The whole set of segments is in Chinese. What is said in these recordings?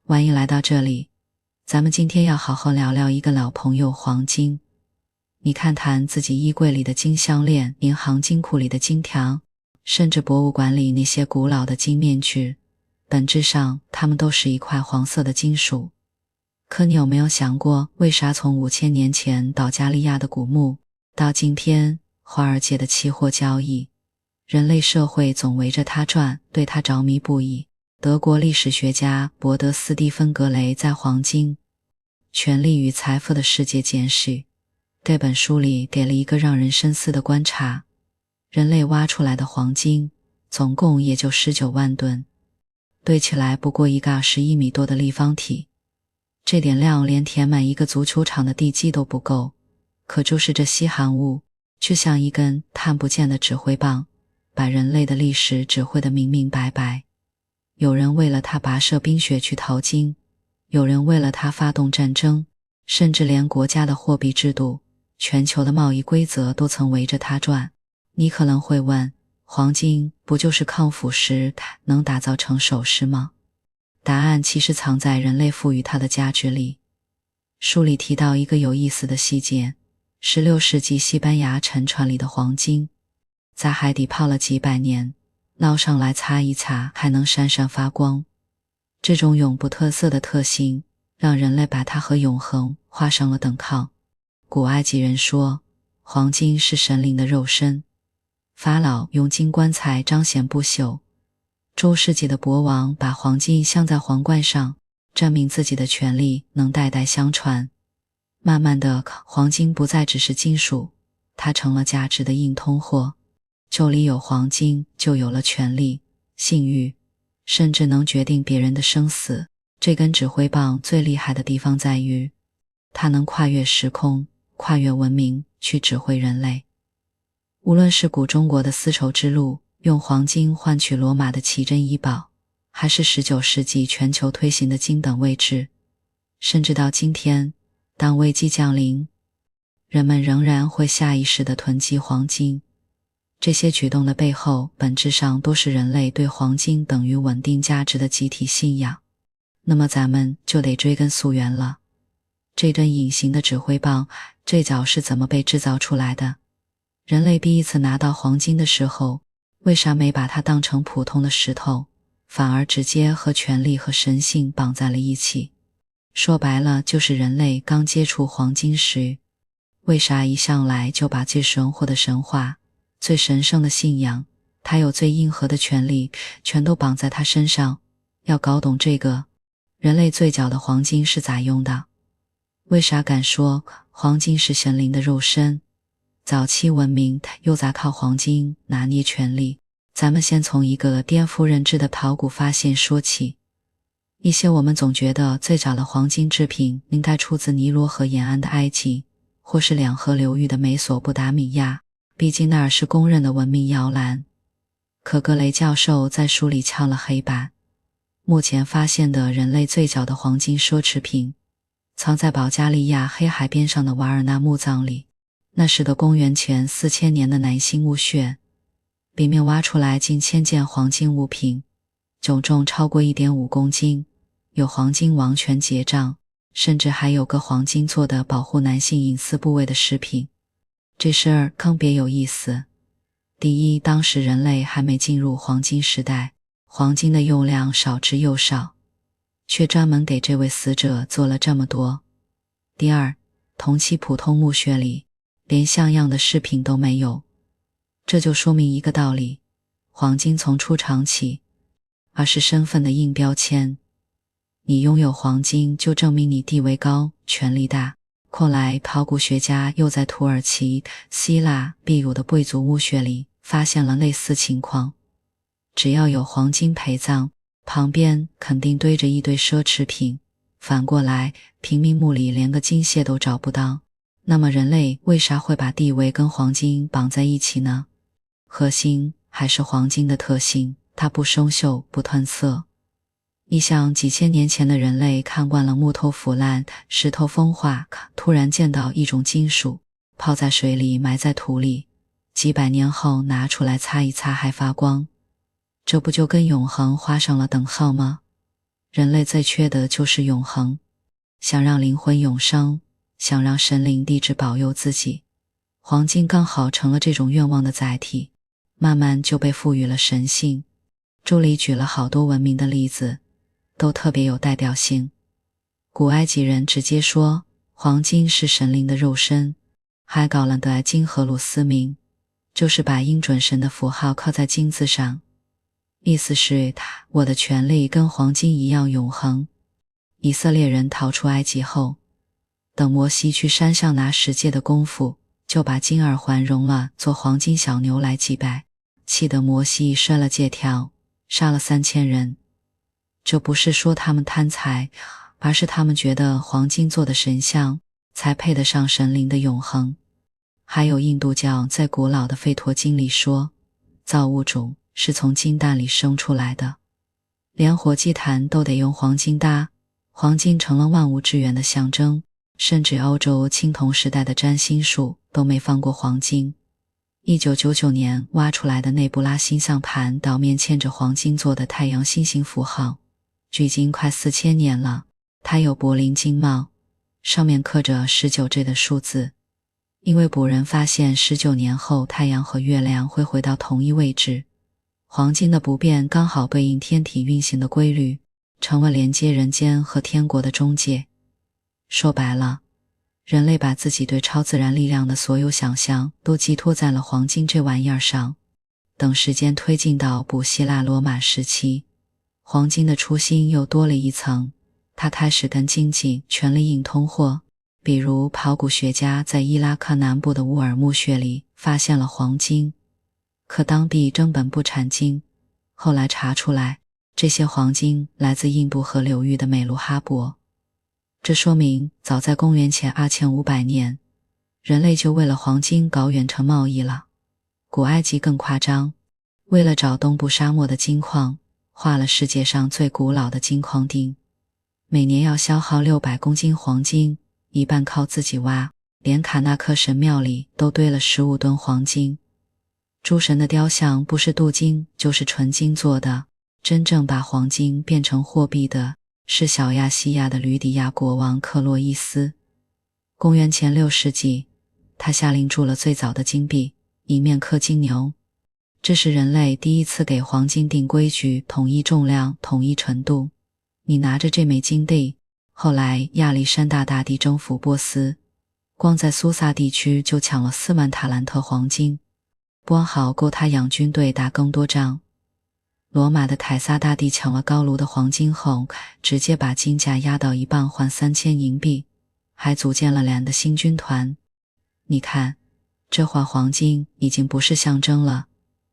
欢迎来到这里，咱们今天要好好聊聊一个老朋友黄金。你看谈自己衣柜里的金项链，银行金库里的金条，甚至博物馆里那些古老的金面具，本质上它们都是一块黄色的金属。可你有没有想过，为啥从5000年前保加利亚的古墓，到今天华尔街的期货交易，人类社会总围着它转，对它着迷不已。德国历史学家博德斯蒂芬格雷在《黄金、权力与财富的世界简史》这本书里给了一个让人深思的观察：人类挖出来的黄金总共也就19万吨，堆起来不过一个21米多的立方体，这点量连填满一个足球场的地基都不够。可就是这稀罕物，就像一根看不见的指挥棒，把人类的历史指挥得明明白白。有人为了它跋涉冰雪去淘金，有人为了它发动战争，甚至连国家的货币制度、全球的贸易规则都曾围着它转。你可能会问，黄金不就是抗腐蚀能打造成首饰吗？答案其实藏在人类赋予它的价值里。书里提到一个有意思的细节，16世纪西班牙沉船里的黄金，在海底泡了几百年，捞上来擦一擦还能闪闪发光。这种永不褪色的特性让人类把它和永恒画上了等号。古埃及人说，黄金是神灵的肉身，法老用金棺材彰显不朽，中世纪的国王把黄金镶在皇冠上，证明自己的权力能代代相传。慢慢的，黄金不再只是金属，它成了价值的硬通货。这里有黄金，就有了权力、信誉，甚至能决定别人的生死。这根指挥棒最厉害的地方在于，它能跨越时空，跨越文明，去指挥人类。无论是古中国的丝绸之路，用黄金换取罗马的奇珍异宝，还是19世纪全球推行的金等位制，甚至到今天，当危机降临，人们仍然会下意识地囤积黄金。这些举动的背后，本质上都是人类对黄金等于稳定价值的集体信仰。那么咱们就得追根溯源了，这根隐形的指挥棒最早是怎么被制造出来的？人类第一次拿到黄金的时候，为啥没把它当成普通的石头，反而直接和权力和神性绑在了一起？说白了，就是人类刚接触黄金时，为啥一上来就把最神乎的神话、最神圣的信仰，它有最硬核的权利，全都绑在它身上？要搞懂这个，人类最早的黄金是咋用的？为啥敢说黄金是神灵的肉身？早期文明又咋靠黄金拿捏权力？咱们先从一个颠覆认知的考古发现说起。一些我们总觉得最早的黄金制品应该出自尼罗河沿岸的埃及，或是两河流域的美索不达米亚，毕竟那儿是公认的文明摇篮。可格雷教授在书里敲了黑板，目前发现的人类最早的黄金奢侈品，藏在保加利亚黑海边上的瓦尔纳墓葬里。那是个公元前4000年的男性墓穴，里面挖出来近1000件黄金物品，总重超过 1.5 公斤，有黄金王权结账，甚至还有个黄金做的保护男性隐私部位的饰品。这事儿更别有意思。第一，当时人类还没进入黄金时代，黄金的用量少之又少，却专门给这位死者做了这么多。第二，同期普通墓穴里连像样的饰品都没有，这就说明一个道理，黄金从出厂起，而是身份的硬标签。你拥有黄金就证明你地位高，权力大。后来考古学家又在土耳其、希腊、秘鲁的贵族墓穴里发现了类似情况，只要有黄金陪葬，旁边肯定堆着一堆奢侈品。反过来，平民墓里连个金屑都找不到。那么人类为啥会把地位跟黄金绑在一起呢？核心还是黄金的特性，它不生锈，不褪色。你想几千年前的人类看惯了木头腐烂、石头风化，突然见到一种金属，泡在水里埋在土里，几百年后拿出来擦一擦还发光，这不就跟永恒画上了等号吗？人类最缺的就是永恒，想让灵魂永生，想让神灵地质保佑自己，黄金刚好成了这种愿望的载体，慢慢就被赋予了神性。书里举了好多文明的例子，都特别有代表性。古埃及人直接说黄金是神灵的肉身，还搞了的金荷鲁斯铭，就是把鹰准神的符号刻在金字上，意思是我的权力跟黄金一样永恒。以色列人逃出埃及后，等摩西去山上拿10诫的功夫，就把金耳环熔了做黄金小牛来祭拜，气得摩西摔了戒条，杀了3000人。这不是说他们贪财，而是他们觉得黄金做的神像才配得上神灵的永恒。还有印度教在古老的吠陀经里说，造物主是从金蛋里生出来的，连火祭坛都得用黄金搭，黄金成了万物之源的象征，甚至欧洲青铜时代的占星术都没放过黄金。1999年挖出来的内布拉星象盘表面嵌着黄金做的太阳星形符号，距今快4000年了，它有柏林金帽，上面刻着19这的数字。因为古人发现19年后太阳和月亮会回到同一位置，黄金的不变刚好对应天体运行的规律，成为连接人间和天国的中介。说白了，人类把自己对超自然力量的所有想象都寄托在了黄金这玩意儿上。等时间推进到古希腊罗马时期，黄金的初心又多了一层，它开始跟经济、权力硬通货。比如考古学家在伊拉克南部的乌尔墓穴里发现了黄金，可当地根本不产金，后来查出来，这些黄金来自印度河流域的美卢哈伯。这说明早在公元前2500年，人类就为了黄金搞远程贸易了。古埃及更夸张，为了找东部沙漠的金矿，画了世界上最古老的金矿钉，每年要消耗600公斤黄金，一半靠自己挖，连卡纳克神庙里都堆了15吨黄金。诸神的雕像不是镀金就是纯金做的，真正把黄金变成货币的是小亚细亚的吕底亚国王克洛伊斯。公元前6世纪，他下令铸了最早的金币，一面刻金牛。这是人类第一次给黄金定规矩，统一重量，统一程度。你拿着这枚金币，后来亚历山大大帝征服波斯，光在苏萨地区就抢了4万塔兰特黄金，光好够他养军队打更多仗。罗马的凯撒大帝抢了高卢的黄金后，直接把金价压到1磅换3000银币，还组建了2的新军团。你看，这会儿黄金已经不是象征了，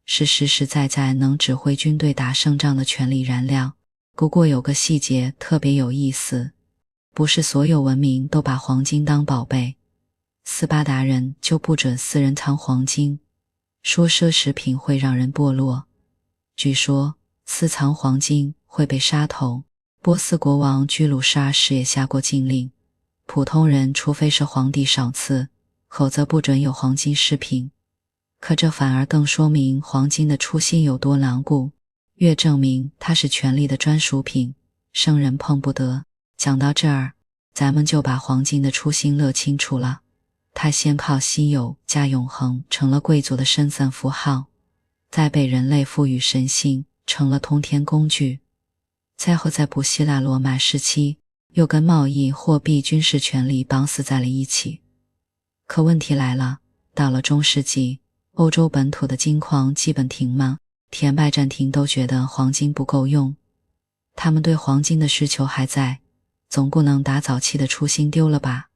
是实实在在能指挥军队打胜仗的权力燃料。不过有个细节特别有意思，不是所有文明都把黄金当宝贝，斯巴达人就不准私人藏黄金，说奢侈品会让人堕落。据说私藏黄金会被杀头，波斯国王居鲁士2世也下过禁令，普通人除非是皇帝赏赐，否则不准有黄金饰品。可这反而更说明黄金的初心有多牢固，越证明它是权力的专属品，生人碰不得。讲到这儿，咱们就把黄金的初心勒清楚了。它先靠稀有加永恒成了贵族的身份符号，再被人类赋予神性，成了通天工具。再后在古希腊罗马时期，又跟贸易、货币、军事权力绑死在了一起。可问题来了，到了中世纪，欧洲本土的金矿基本停吗？田拜占庭都觉得黄金不够用，他们对黄金的需求还在，总不能打早期的初心丢了吧？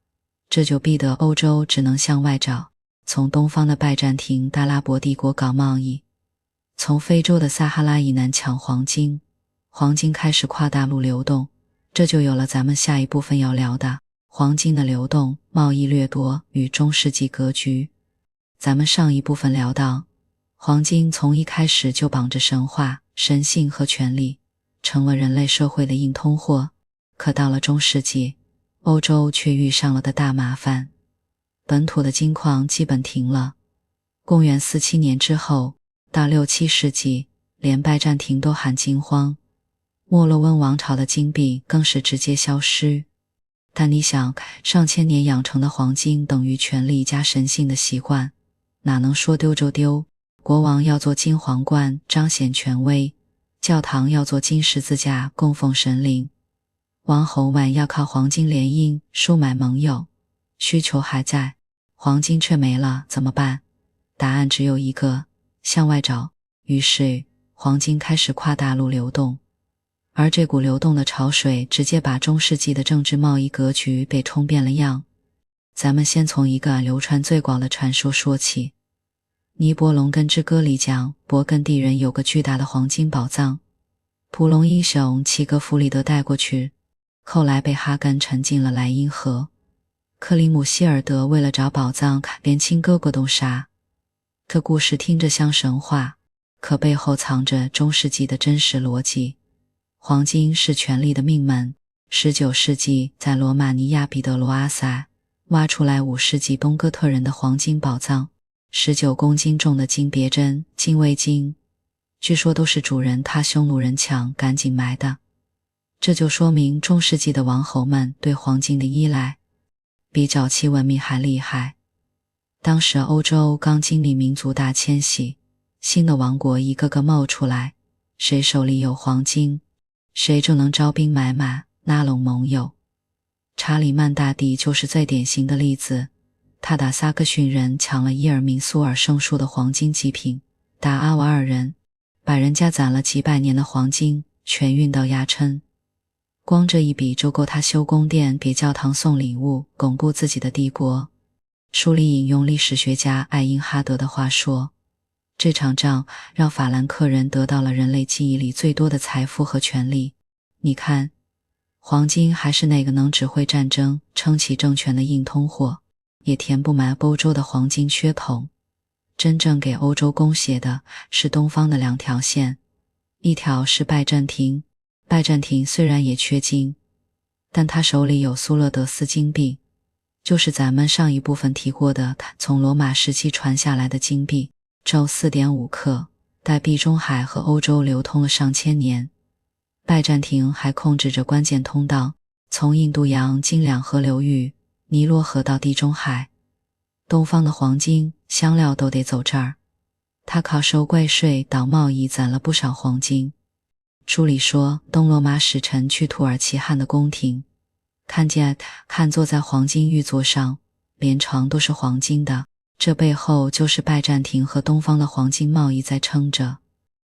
这就逼得欧洲只能向外找，从东方的拜占庭大拉伯帝国搞贸易，从非洲的撒哈拉以南抢黄金，黄金开始跨大陆流动，这就有了咱们下一部分要聊的黄金的流动、贸易掠夺与中世纪格局。咱们上一部分聊到，黄金从一开始就绑着神话、神性和权力，成了人类社会的硬通货。可到了中世纪，欧洲却遇上了的大麻烦，本土的金矿基本停了。公元47年之后，到6、7世纪，连拜占庭都喊金荒。莫洛温王朝的金币更是直接消失。但你想，上千年养成的黄金等于权力加神性的习惯，哪能说丢就丢？国王要做金皇冠彰显权威，教堂要做金十字架供奉神灵，王侯们要靠黄金联姻收买盟友，需求还在，黄金却没了，怎么办？答案只有一个，向外找。于是黄金开始跨大陆流动，而这股流动的潮水直接把中世纪的政治贸易格局被冲变了样。咱们先从一个流传最广的传说说起。尼伯龙根之歌里讲，勃艮第人有个巨大的黄金宝藏，普隆英雄齐格弗里德带过去，后来被哈根沉进了莱茵河。克里姆希尔德为了找宝藏连亲哥哥都杀。这故事听着像神话，可背后藏着中世纪的真实逻辑。黄金是权力的命门。19世纪在罗马尼亚彼得罗阿萨挖出来5世纪东哥特人的黄金宝藏，19公斤重的金别针、金围巾，据说都是主人他匈奴人抢赶紧埋的。这就说明中世纪的王侯们对黄金的依赖比早期文明还厉害。当时欧洲刚经历民族大迁徙，新的王国一个个冒出来，谁手里有黄金，谁就能招兵买马，拉拢盟友。查理曼大帝就是最典型的例子，他打萨克逊人抢了伊尔明苏尔圣树的黄金极品，打阿瓦尔人，把人家攒了几百年的黄金全运到亚琛。光这一笔就够他修宫殿给教堂送礼物，巩固自己的帝国。书里引用历史学家艾因哈德的话说，这场仗让法兰克人得到了人类记忆里最多的财富和权力。你看，黄金还是那个能指挥战争、撑起政权的硬通货，也填不满欧洲的黄金缺口。真正给欧洲供血的是东方的2条线，一条是拜占庭。拜占庭虽然也缺金，但他手里有苏勒德斯金币，就是咱们上一部分提过的从罗马时期传下来的金币，重 4.5 克，在地中海和欧洲流通了上千年。拜占庭还控制着关键通道，从印度洋经2河流域、尼罗河到地中海。东方的黄金、香料都得走这儿，他靠收贵税、倒贸易攒了不少黄金。书里说，东罗马使臣去土耳其汗的宫廷，看见坐在黄金玉座上，连床都是黄金的，这背后就是拜占庭和东方的黄金贸易在撑着。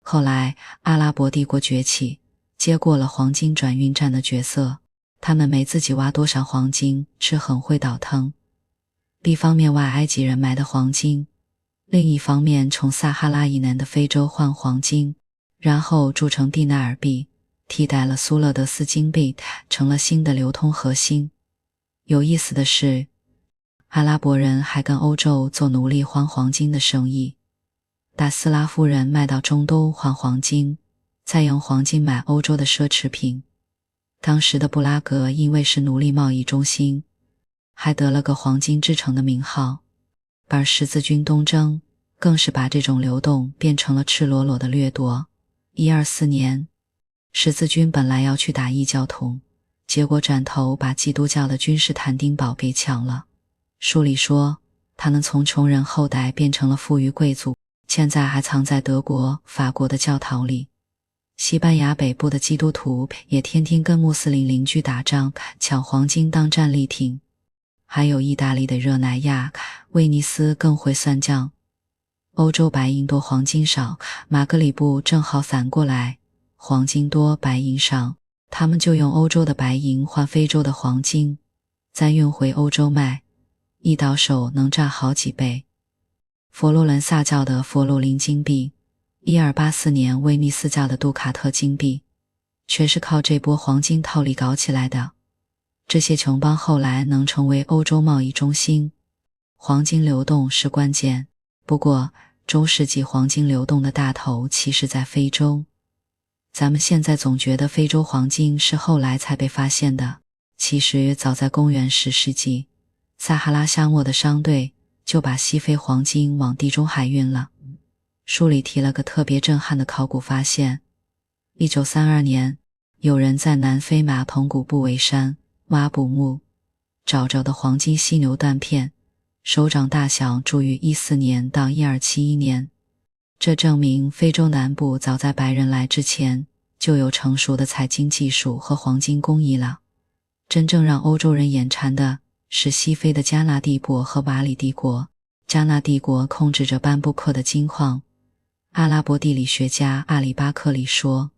后来阿拉伯帝国崛起，接过了黄金转运站的角色，他们没自己挖多少黄金，只很会倒腾。一方面挖埃及人埋的黄金，另一方面从撒哈拉以南的非洲换黄金，然后铸成蒂纳尔币，替代了苏勒德斯金币，成了新的流通核心。有意思的是，阿拉伯人还跟欧洲做奴隶换黄金的生意，大斯拉夫人卖到中东换黄金，再用黄金买欧洲的奢侈品。当时的布拉格因为是奴隶贸易中心，还得了个黄金之城的名号，而十字军东征更是把这种流动变成了赤裸裸的掠夺。124年，十字军本来要去打异教徒，结果转头把基督教的君士坦丁堡给抢了。书里说，他们从穷人后代变成了富裕贵族，现在还藏在德国、法国的教堂里。西班牙北部的基督徒也天天跟穆斯林邻居打仗，抢黄金当战利品。还有意大利的热那亚、威尼斯更会算账。欧洲白银多黄金少，马格里布正好反过来，黄金多白银少，他们就用欧洲的白银换非洲的黄金，再运回欧洲卖，一倒手能赚好几倍。佛罗伦萨教的佛罗林金币，1284年威尼斯教的杜卡特金币，全是靠这波黄金套利搞起来的。这些穷邦后来能成为欧洲贸易中心，黄金流动是关键。不过中世纪黄金流动的大头其实在非洲。咱们现在总觉得非洲黄金是后来才被发现的，其实早在公元10世纪，撒哈拉沙漠的商队就把西非黄金往地中海运了。书里提了个特别震撼的考古发现，1932年有人在南非马棚古布韦山挖捕墓，找着的黄金犀牛断片，手掌大小，铸于14年到1271年。这证明非洲南部早在白人来之前就有成熟的采金技术和黄金工艺了。真正让欧洲人眼馋的是西非的加纳帝国和瓦里帝国。加纳帝国控制着班布克的金矿。阿拉伯地理学家阿里巴克里说，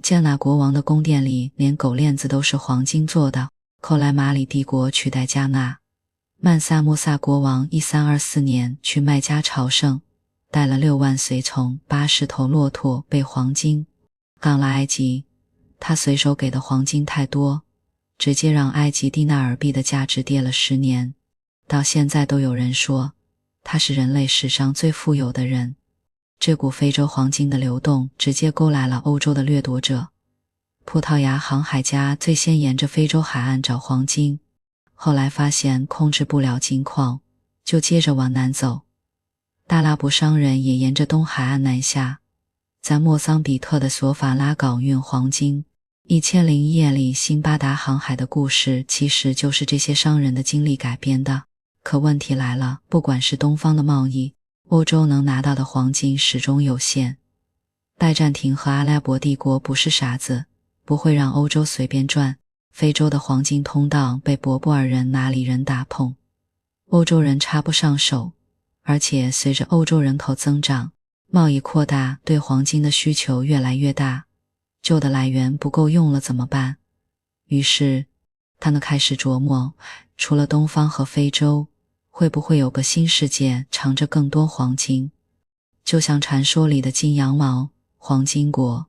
加纳国王的宫殿里连狗链子都是黄金做的。后来马里帝国取代加纳，曼萨穆萨国王1324年去麦加朝圣，带了6万随从，80头骆驼备黄金。到了埃及，他随手给的黄金太多，直接让埃及第纳尔币的价值跌了10年。到现在都有人说他是人类史上最富有的人。这股非洲黄金的流动直接勾来了欧洲的掠夺者。葡萄牙航海家最先沿着非洲海岸找黄金，后来发现控制不了金矿，就接着往南走。大拉伯商人也沿着东海岸南下，在莫桑比特的索法拉港运黄金。1001夜里辛巴达航海的故事其实就是这些商人的经历改编的。可问题来了，不管是东方的贸易，欧洲能拿到的黄金始终有限。拜占庭和阿拉伯帝国不是傻子，不会让欧洲随便赚。非洲的黄金通道被博布尔人、哪里人打碰，欧洲人插不上手。而且随着欧洲人口增长，贸易扩大，对黄金的需求越来越大，旧的来源不够用了怎么办？于是他们开始琢磨，除了东方和非洲，会不会有个新世界藏着更多黄金？就像传说里的金羊毛、黄金国。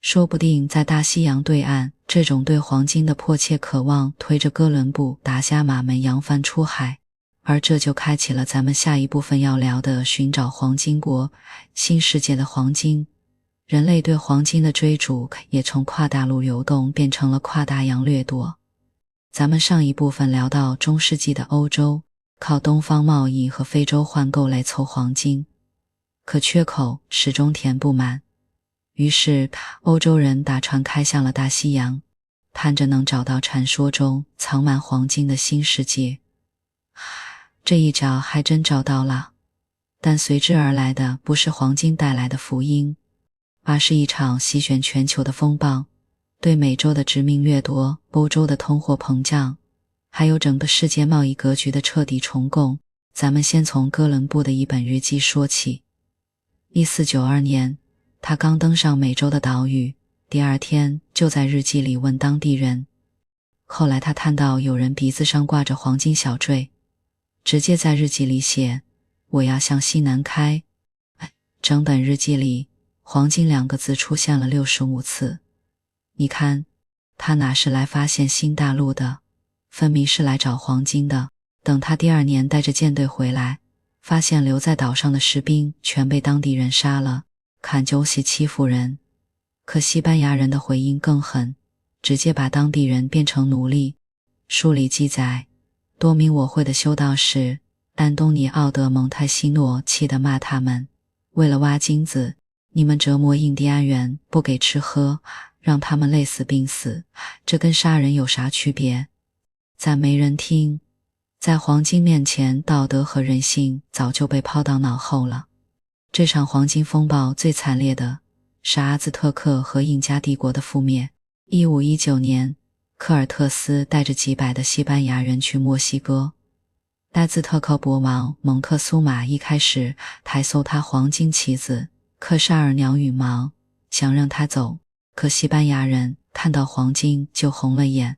说不定在大西洋对岸，这种对黄金的迫切渴望推着哥伦布、达伽马们扬帆出海，而这就开启了咱们下一部分要聊的寻找黄金国，新世界的黄金。人类对黄金的追逐也从跨大陆流动变成了跨大洋掠夺。咱们上一部分聊到中世纪的欧洲，靠东方贸易和非洲换购来凑黄金，可缺口始终填不满。于是欧洲人打船开向了大西洋，盼着能找到传说中藏满黄金的新世界。这一找还真找到了，但随之而来的不是黄金带来的福音，而是一场席卷全球的风暴，对美洲的殖民掠夺，欧洲的通货膨胀，还有整个世界贸易格局的彻底重构。咱们先从哥伦布的一本日记说起。1492年，他刚登上美洲的岛屿，第二天就在日记里问当地人。后来他看到有人鼻子上挂着黄金小坠，直接在日记里写，我要向西南开。整本日记里黄金2个字出现了65次。你看，他哪是来发现新大陆的，分明是来找黄金的。等他第2年带着舰队回来，发现留在岛上的士兵全被当地人杀了，砍酒席欺负人。可西班牙人的回应更狠，直接把当地人变成奴隶。书里记载，多名我会的修道士安东尼奥德蒙泰西诺气得骂他们，为了挖金子，你们折磨印第安人，不给吃喝，让他们累死病死，这跟杀人有啥区别？但没人听，在黄金面前，道德和人性早就被抛到脑后了。这场黄金风暴最惨烈的是阿兹特克和印加帝国的覆灭。1519年，科尔特斯带着几百的西班牙人去墨西哥。阿兹特克国王蒙特苏马一开始抬搜他黄金旗子克沙尔鸟羽毛，想让他走，可西班牙人看到黄金就红了眼，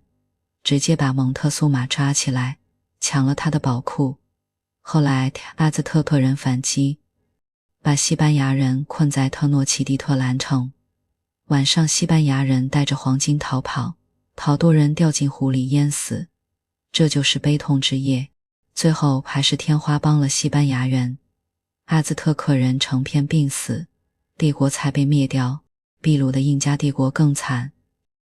直接把蒙特苏马抓起来，抢了他的宝库。后来阿兹特克人反击，把西班牙人困在特诺奇蒂特兰城。晚上西班牙人带着黄金逃跑，好多人掉进湖里淹死。这就是悲痛之夜，最后还是天花帮了西班牙人，阿兹特克人成片病死，帝国才被灭掉。秘鲁的印加帝国更惨，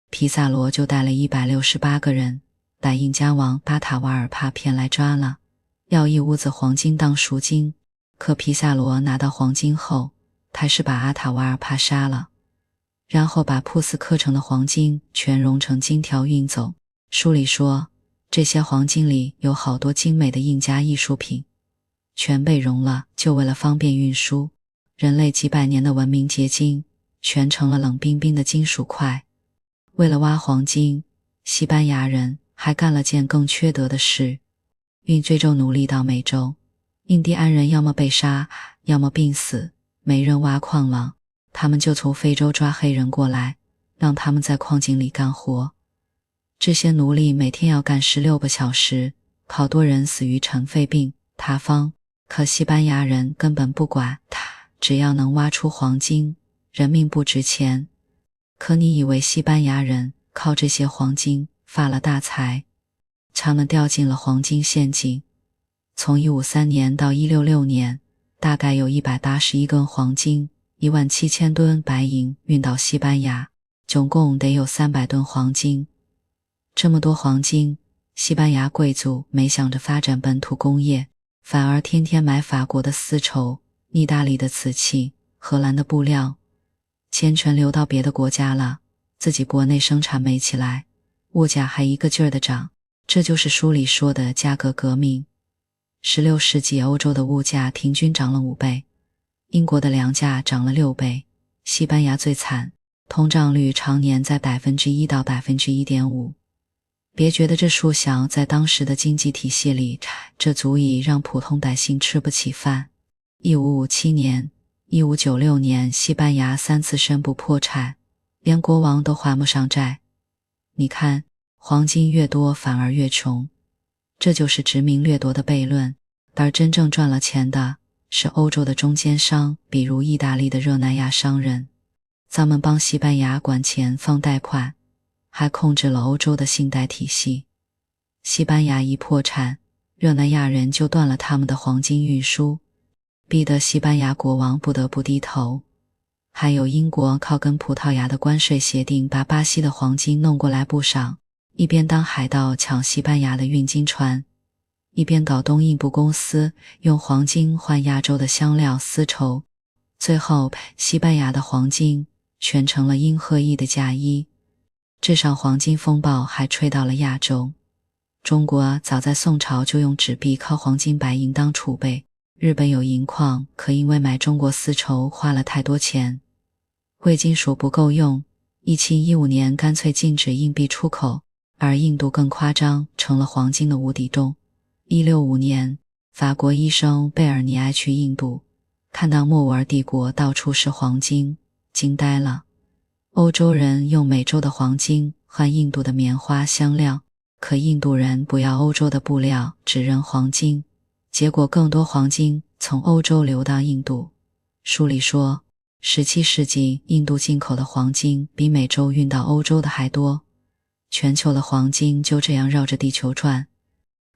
皮萨罗就带了168个人，把印加王巴塔瓦尔帕骗来抓了，要一屋子黄金当赎金。可皮萨罗拿到黄金后，还是把阿塔瓦尔帕杀了。然后把铺斯刻成的黄金全熔成金条运走。书里说，这些黄金里有好多精美的印加艺术品，全被熔了，就为了方便运输。人类几百年的文明结晶全成了冷冰冰的金属块。为了挖黄金，西班牙人还干了件更缺德的事，运非洲奴隶到美洲，印第安人要么被杀，要么病死，没人挖矿了，他们就从非洲抓黑人过来，让他们在矿井里干活。这些奴隶每天要干16个小时，好多人死于尘肺病、塌方，可西班牙人根本不管，只要能挖出黄金，人命不值钱。可你以为西班牙人靠这些黄金发了大财？他们掉进了黄金陷阱。从153年到166年，大概有181根黄金、17000吨白银运到西班牙，总共得有300吨黄金。这么多黄金，西班牙贵族没想着发展本土工业，反而天天买法国的丝绸、意大利的瓷器、荷兰的布料，钱全流到别的国家了，自己国内生产没起来，物价还一个劲儿的涨。这就是书里说的价格革命。16世纪欧洲的物价平均涨了5倍，英国的粮价涨了6倍，西班牙最惨，通胀率常年在 1% 到 1.5%。别觉得这数小，在当时的经济体系里，这足以让普通百姓吃不起饭。1557年、1596年，西班牙3次宣布破产，连国王都还不上债。你看，黄金越多反而越穷，这就是殖民掠夺的悖论。而真正赚了钱的是欧洲的中间商，比如意大利的热那亚商人，咱们帮西班牙管钱放贷款，还控制了欧洲的信贷体系。西班牙一破产，热那亚人就断了他们的黄金运输，逼得西班牙国王不得不低头。还有英国靠跟葡萄牙的关税协定把巴西的黄金弄过来不少，一边当海盗抢西班牙的运金船，一边搞东印度公司用黄金换亚洲的香料、丝绸，最后西班牙的黄金全成了英荷意的嫁衣。这场黄金风暴还吹到了亚洲。中国早在宋朝就用纸币靠黄金白银当储备，日本有银矿，可因为买中国丝绸花了太多钱，贵金属不够用，1715年干脆禁止硬币出口，而印度更夸张，成了黄金的无底洞。165年，法国医生贝尔尼埃去印度，看到莫卧儿帝国到处是黄金，惊呆了。欧洲人用美洲的黄金换印度的棉花香料，可印度人不要欧洲的布料，只认黄金，结果更多黄金从欧洲流到印度。书里说，17世纪印度进口的黄金比美洲运到欧洲的还多，全球的黄金就这样绕着地球转。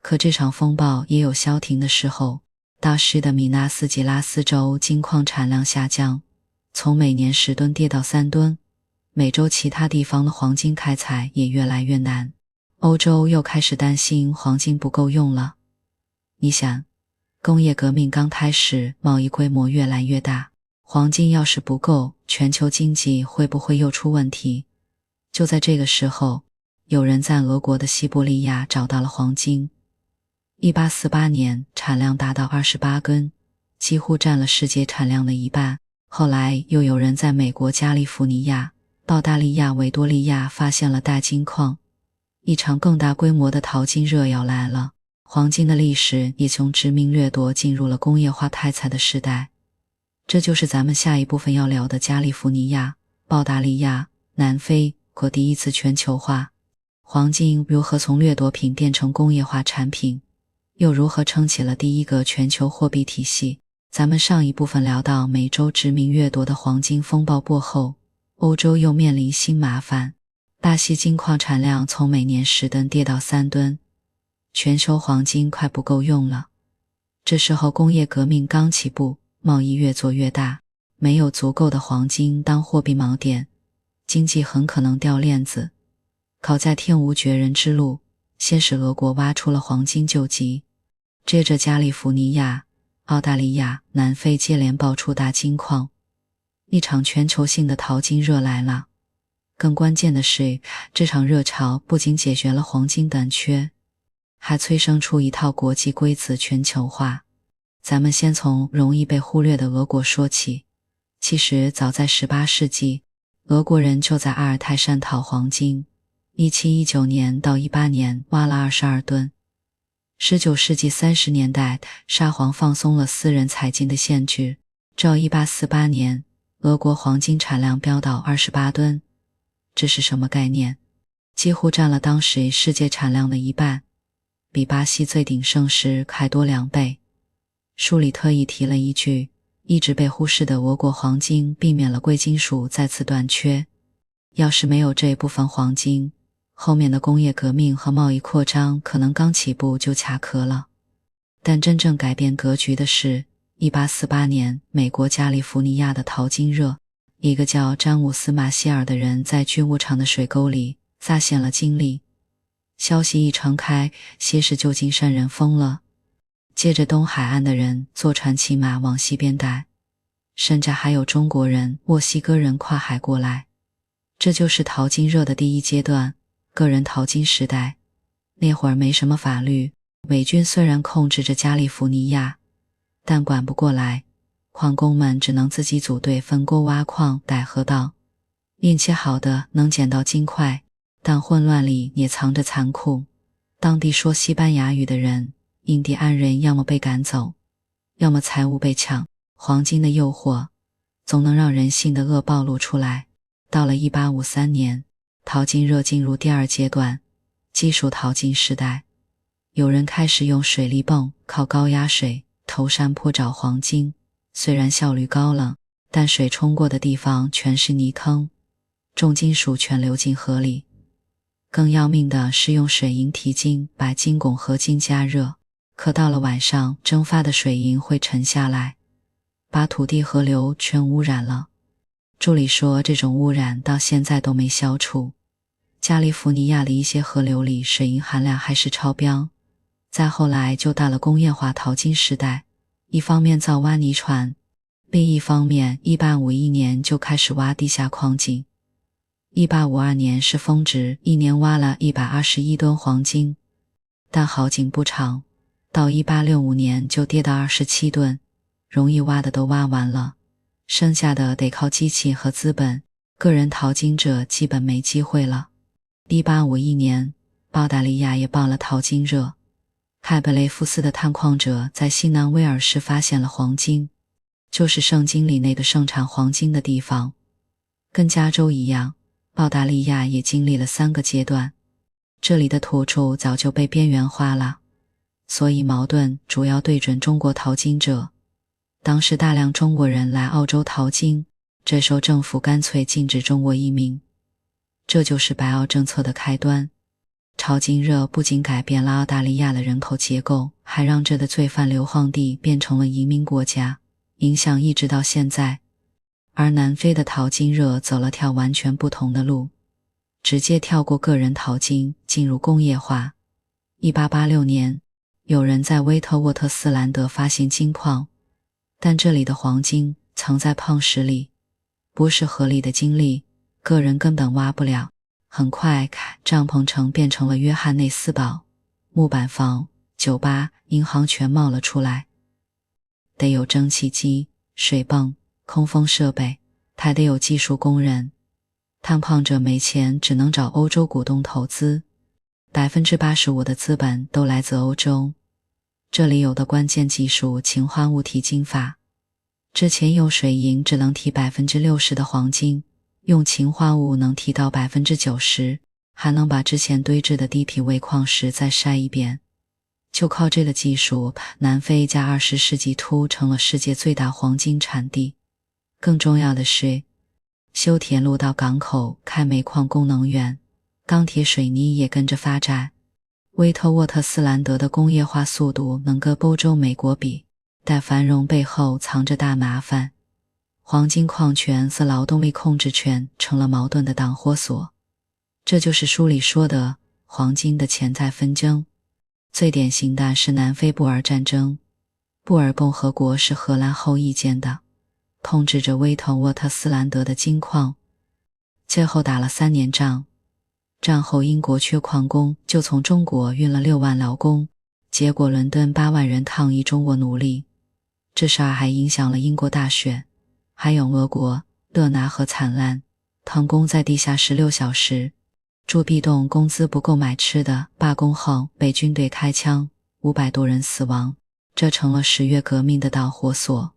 可这场风暴也有消停的时候，大湿的米纳斯吉拉斯州金矿产量下降，从每年10吨跌到3吨，美洲其他地方的黄金开采也越来越难，欧洲又开始担心黄金不够用了。你想，工业革命刚开始，贸易规模越来越大，黄金要是不够，全球经济会不会又出问题？就在这个时候，有人在俄国的西伯利亚找到了黄金。1848年产量达到28根，几乎占了世界产量的一半。后来又有人在美国加利福尼亚、澳大利亚维多利亚发现了大金矿，一场更大规模的淘金热要来了。黄金的历史也从殖民掠夺进入了工业化开采的时代。这就是咱们下一部分要聊的加利福尼亚、澳大利亚、南非和第一次全球化。黄金如何从掠夺品变成工业化产品，又如何撑起了第一个全球货币体系？咱们上一部分聊到美洲殖民掠夺的黄金风暴过后，欧洲又面临新麻烦，大溪金矿产量从每年10吨跌到3吨，全球黄金快不够用了。这时候工业革命刚起步，贸易越做越大，没有足够的黄金当货币锚点，经济很可能掉链子。好在天无绝人之路，先是俄国挖出了黄金救急，接着加利福尼亚、澳大利亚、南非接连爆出大金矿。一场全球性的淘金热来了。更关键的是，这场热潮不仅解决了黄金短缺，还催生出一套国际规则全球化。咱们先从容易被忽略的俄国说起。其实早在18世纪，俄国人就在阿尔泰山淘黄金，1719年到18年挖了22吨。19世纪30年代，沙皇放松了私人采金的限制，照1848年，俄国黄金产量飙到28吨。这是什么概念？几乎占了当时世界产量的一半，比巴西最鼎盛时还多2倍。书里特意提了一句，一直被忽视的俄国黄金避免了贵金属再次短缺。要是没有这一部分黄金，后面的工业革命和贸易扩张可能刚起步就卡壳了。但真正改变格局的是1848年美国加利福尼亚的淘金热，一个叫詹姆斯·马歇尔的人在军务厂的水沟里发现了金粒。消息一传开，些是旧金山人疯了，接着东海岸的人坐船骑马往西边带，甚至还有中国人、墨西哥人跨海过来。这就是淘金热的第一阶段，个人淘金时代。那会儿没什么法律，美军虽然控制着加利福尼亚，但管不过来，矿工们只能自己组队分沟挖矿、逮河道。运气好的能捡到金块，但混乱里也藏着残酷。当地说西班牙语的人，印第安人要么被赶走，要么财物被抢。黄金的诱惑总能让人性的恶暴露出来。到了1853年，淘金热进入第二阶段，技术淘金时代。有人开始用水力泵靠高压水投山坡找黄金，虽然效率高了，但水冲过的地方全是泥坑，重金属全流进河里。更要命的是用水银提金，把金汞合金加热，可到了晚上，蒸发的水银会沉下来，把土地河流全污染了。助理说，这种污染到现在都没消除。加利福尼亚的一些河流里水银含量还是超标。再后来就到了工业化淘金时代，一方面造挖泥船，另一方面1851年就开始挖地下矿井。1852年是峰值，一年挖了121吨黄金，但好景不长，到1865年就跌到27吨，容易挖的都挖完了，剩下的得靠机器和资本，个人淘金者基本没机会了。1851年，澳大利亚也爆了淘金热，海本雷夫斯的探矿者在西南威尔士发现了黄金，就是圣经里那个盛产黄金的地方。跟加州一样，澳大利亚也经历了3个阶段，这里的土著早就被边缘化了，所以矛盾主要对准中国淘金者。当时大量中国人来澳洲淘金，这时候政府干脆禁止中国移民，这就是白澳政策的开端。淘金热不仅改变了澳大利亚的人口结构，还让这的罪犯流放地变成了移民国家，影响一直到现在。而南非的淘金热走了条完全不同的路，直接跳过个人淘金，进入工业化。1886年，有人在威特沃特斯兰德发现金矿，但这里的黄金藏在矿石里，不是河里的金粒，个人根本挖不了。很快，帐篷城变成了约翰内斯堡，木板房、酒吧、银行全冒了出来。得有蒸汽机、水泵、空风设备，还得有技术工人。探矿者没钱，只能找欧洲股东投资， 85% 的资本都来自欧洲。这里有的关键技术，氰化物提金法。之前用水银只能提 60% 的黄金，用氰化物能提到 90%， 还能把之前堆置的低品位矿石再筛一遍。就靠这个技术，南非在20世纪初成了世界最大黄金产地。更重要的是，修铁路到港口，开煤矿供能源，钢铁水泥也跟着发展。威特沃特斯兰德的工业化速度能跟欧洲美国比，但繁荣背后藏着大麻烦。黄金矿权和劳动力控制权成了矛盾的导火索，这就是书里说的黄金的潜在纷争。最典型的是南非布尔战争，布尔共和国是荷兰后裔建的，控制着威特沃特斯兰德的金矿，最后打了3年仗。战后英国缺矿工，就从中国运了6万劳工，结果伦敦8万人抗议中国奴隶。这事儿还影响了英国大选，还有俄国勒拿河惨案，童工在地下16小时铸币洞，工资不够买吃的，罢工后被军队开枪，500多人死亡，这成了10月革命的导火索。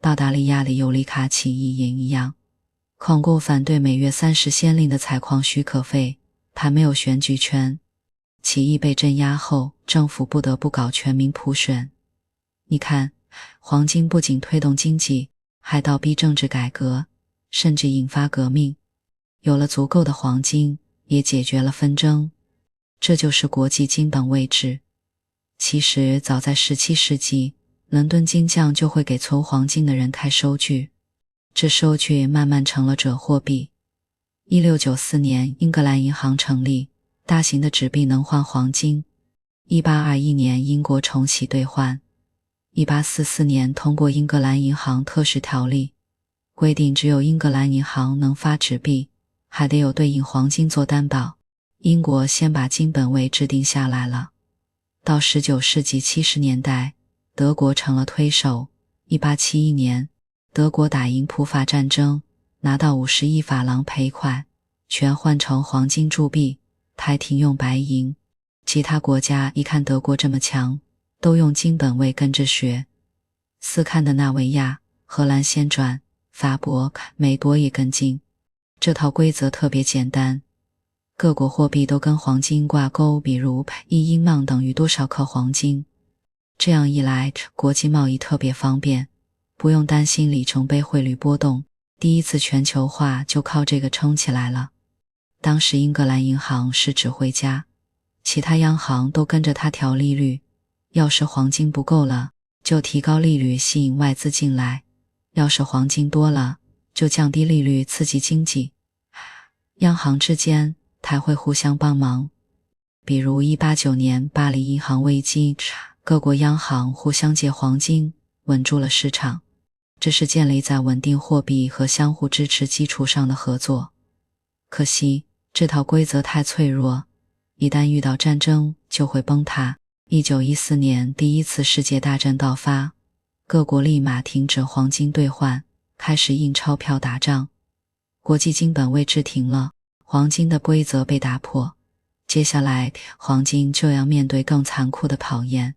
澳大利亚的尤里卡起义也一样，矿工反对每月30先令的采矿许可费，还没有选举权。起义被镇压后，政府不得不搞全民普选。你看，黄金不仅推动经济，还倒逼政治改革，甚至引发革命。有了足够的黄金，也解决了纷争，这就是国际金本位制。其实早在17世纪，伦敦金匠就会给存黄金的人开收据，这收据慢慢成了纸货币。1694年，英格兰银行成立，大型的纸币能换黄金。1821年，英国重启兑换。1844年通过英格兰银行特许条例，规定只有英格兰银行能发纸币，还得有对应黄金做担保。英国先把金本位制定下来了。到19世纪70年代，德国成了推手。1871年，德国打赢普法战争，拿到50亿法郎赔款，全换成黄金铸币，还停用白银。其他国家一看德国这么强，都用金本位跟着学。斯堪的纳维亚、荷兰先转，法国、美国也跟进。这套规则特别简单，各国货币都跟黄金挂钩，比如1英镑等于多少克黄金。这样一来，国际贸易特别方便，不用担心里程碑汇率波动。第一次全球化就靠这个撑起来了。当时英格兰银行是指挥家，其他央行都跟着他调利率，要是黄金不够了，就提高利率吸引外资进来，要是黄金多了，就降低利率刺激经济。央行之间还会互相帮忙，比如189年巴黎银行危机，各国央行互相借黄金，稳住了市场。这是建立在稳定货币和相互支持基础上的合作。可惜，这套规则太脆弱，一旦遇到战争就会崩塌。1914年第一次世界大战爆发，各国立马停止黄金兑换，开始印钞票打仗。国际金本位制停了，黄金的规则被打破，接下来黄金就要面对更残酷的考验。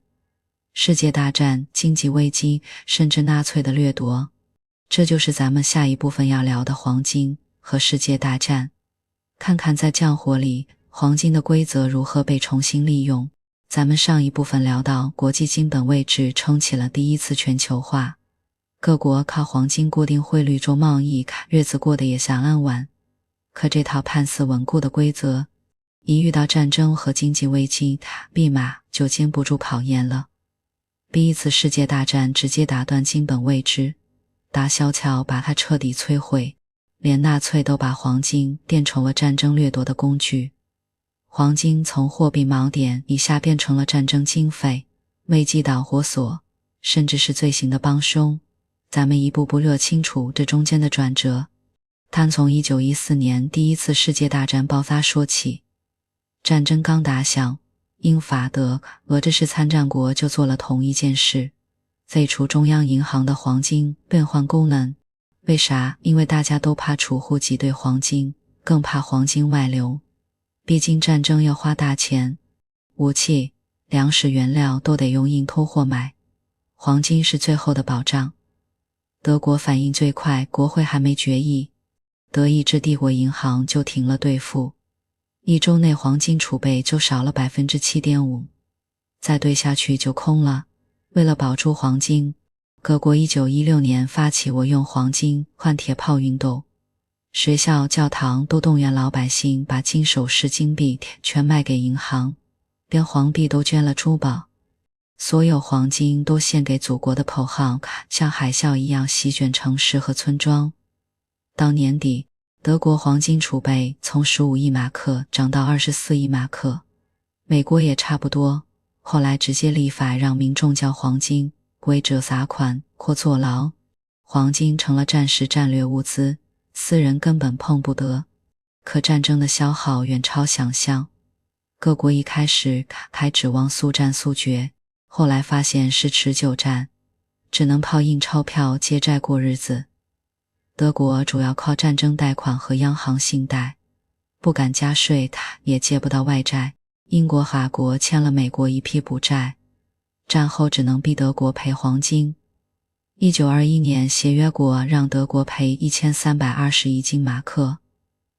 世界大战、经济危机，甚至纳粹的掠夺，这就是咱们下一部分要聊的黄金和世界大战。看看在战火里，黄金的规则如何被重新利用。咱们上一部分聊到国际金本位制撑起了第一次全球化，各国靠黄金固定汇率做贸易，日子过得也像安稳。可这套看似稳固的规则，一遇到战争和经济危机，立马就经不住考验了。第一次世界大战直接打断金本位制，大萧条把它彻底摧毁，连纳粹都把黄金变成了战争掠夺的工具。黄金从货币锚点一下变成了战争经费、危机导火索，甚至是罪行的帮凶。咱们一步步捋清楚这中间的转折。单从1914年第一次世界大战爆发说起，战争刚打响，英法德俄这是参战国就做了同一件事，废除中央银行的黄金兑换功能。为啥？因为大家都怕储户挤兑黄金，更怕黄金外流。毕竟战争要花大钱，武器、粮食、原料都得用硬通货买，黄金是最后的保障。德国反应最快，国会还没决议，德意志帝国银行就停了兑付，1周内黄金储备就少了 7.5%， 再兑下去就空了。为了保住黄金，各国1916年发起我用黄金换铁炮运动，学校、教堂都动员老百姓把金首饰、金币全卖给银行，连黄币都捐了珠宝，所有黄金都献给祖国的口号像海啸一样席卷城市和村庄。到年底，德国黄金储备从15亿马克涨到24亿马克，美国也差不多，后来直接立法让民众交黄金，违者罚款或坐牢。黄金成了战时战略物资，私人根本碰不得。可战争的消耗远超想象，各国一开始还指望速战速决，后来发现是持久战，只能靠印钞票借债过日子。德国主要靠战争贷款和央行信贷，不敢加税，也借不到外债。英国、法国欠了美国一批补债，战后只能逼德国赔黄金。1921年协约国让德国赔1321金马克，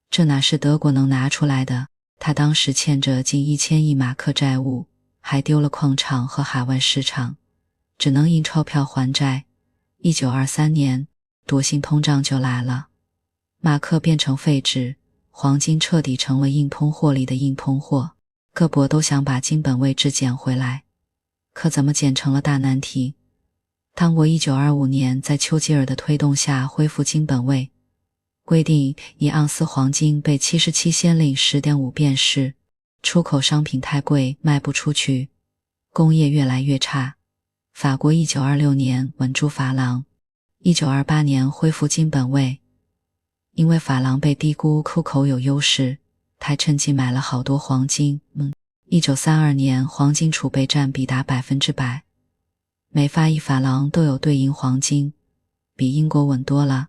这哪是德国能拿出来的？他当时欠着近1000亿马克债务，还丢了矿场和海外市场，只能印钞票还债。1923年惰性通胀就来了，马克变成废纸，黄金彻底成了硬通货里的硬通货，各国都想把金本位制捡回来，可怎么捡成了大难题。当国1925年在丘吉尔的推动下恢复金本位，规定1盎司黄金被77先令 10.5 便士，出口商品太贵卖不出去，工业越来越差。法国1926年稳住法郎，1928年恢复金本位。因为法郎被低估，出口有优势，他趁机买了好多黄金。1932年黄金储备占比达 100%， 每发1法郎都有对应黄金，比英国稳多了。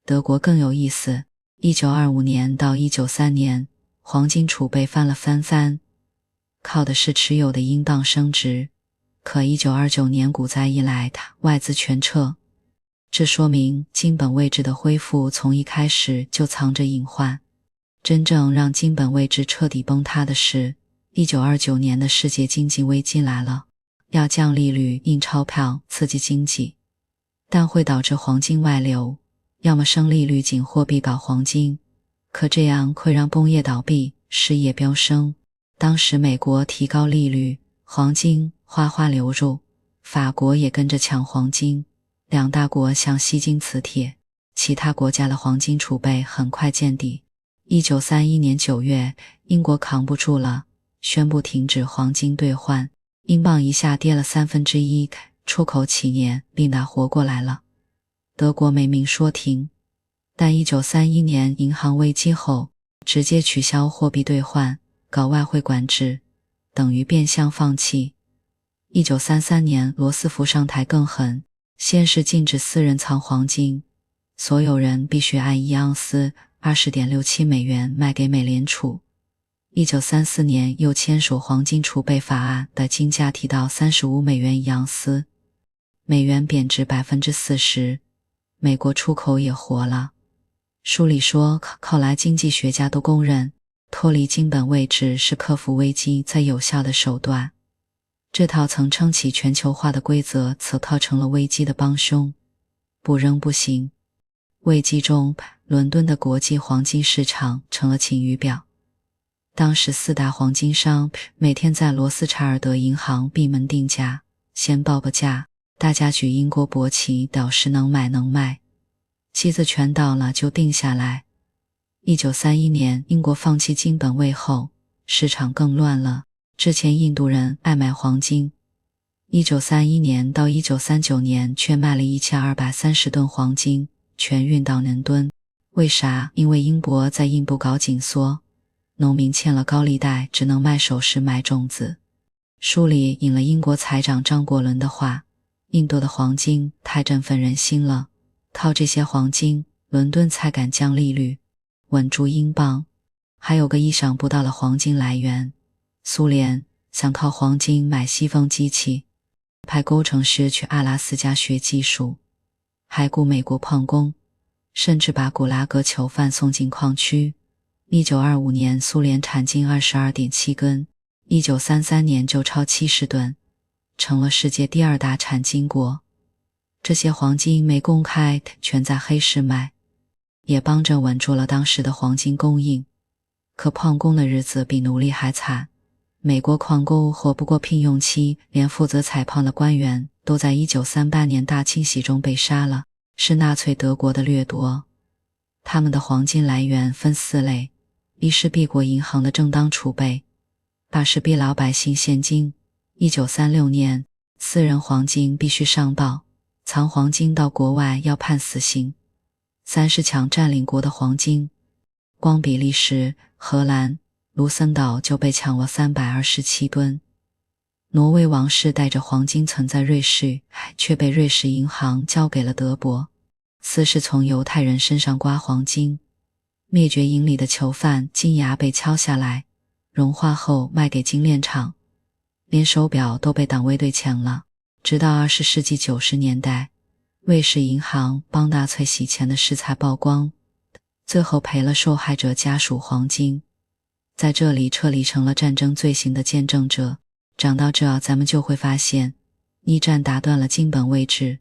德国更有意思，1925年到193年黄金储备翻了番，靠的是持有的英镑升值。可1929年股灾一来，外资全撤，这说明金本位制的恢复从一开始就藏着隐患。真正让金本位制彻底崩塌的是1929年的世界经济危机来了，要降利率印钞票刺激经济，但会导致黄金外流，要么升利率紧货币搞黄金，可这样会让工业倒闭，失业飙升。当时美国提高利率，黄金哗哗流入，法国也跟着抢黄金，两大国想吸金磁铁，其他国家的黄金储备很快见底。1931年9月，英国扛不住了，宣布停止黄金兑换，英镑一下跌了1/3，出口企业立马活过来了。德国没明说停，但1931年银行危机后，直接取消货币兑换，搞外汇管制，等于变相放弃。1933年罗斯福上台更狠，先是禁止私人藏黄金，所有人必须按1盎司 20.67 美元卖给美联储。1934年又签署黄金储备法案，的金价提到35美元1盎司，美元贬值 40%， 美国出口也活了。书里说，后来经济学家都公认，脱离金本位制是克服危机最有效的手段。这套曾撑起全球化的规则则套成了危机的帮凶，不扔不行。危机中，伦敦的国际黄金市场成了晴雨表。当时4大黄金商每天在罗斯柴尔德银行闭门定价，先报个价，大家举英国国旗，表示能买能卖，期子全到了就定下来。1931年英国放弃金本位后，市场更乱了，之前印度人爱买黄金，1931年到1939年却卖了1230吨黄金，全运到伦敦。为啥？因为英国在印度搞紧缩，农民欠了高利贷，只能卖首饰买种子。书里引了英国财长张国伦的话，印度的黄金太振奋人心了，靠这些黄金，伦敦才敢降利率，稳住英镑。还有个意想不到的黄金来源，苏联想靠黄金买西风机器，派工程师去阿拉斯加学技术，还雇美国矿工，甚至把古拉格囚犯送进矿区。1925年苏联产金 22.7 根，1933年就超70吨，成了世界第2大产金国。这些黄金没公开，全在黑市卖，也帮着稳住了当时的黄金供应。可矿工的日子比奴隶还惨，美国矿工活不过聘用期，连负责采矿的官员都在1938年大清洗中被杀了，是纳粹德国的掠夺。他们的黄金来源分4类，一是敝国银行的正当储备，二是逼老百姓现金。1936年，私人黄金必须上报，藏黄金到国外要判死刑。30抢占领国的黄金，光比利时、荷兰、卢森岛就被抢了327吨。挪威王室带着黄金存在瑞士，却被瑞士银行交给了德国。4是从犹太人身上刮黄金，灭绝营里的囚犯金牙被敲下来，融化后卖给精炼厂，连手表都被党卫队抢了。直到20世纪90年代，瑞士银行帮纳粹洗钱的事才曝光，最后赔了受害者家属黄金。在这里彻底成了战争罪行的见证者。讲到这，咱们就会发现，一战打断了金本位制，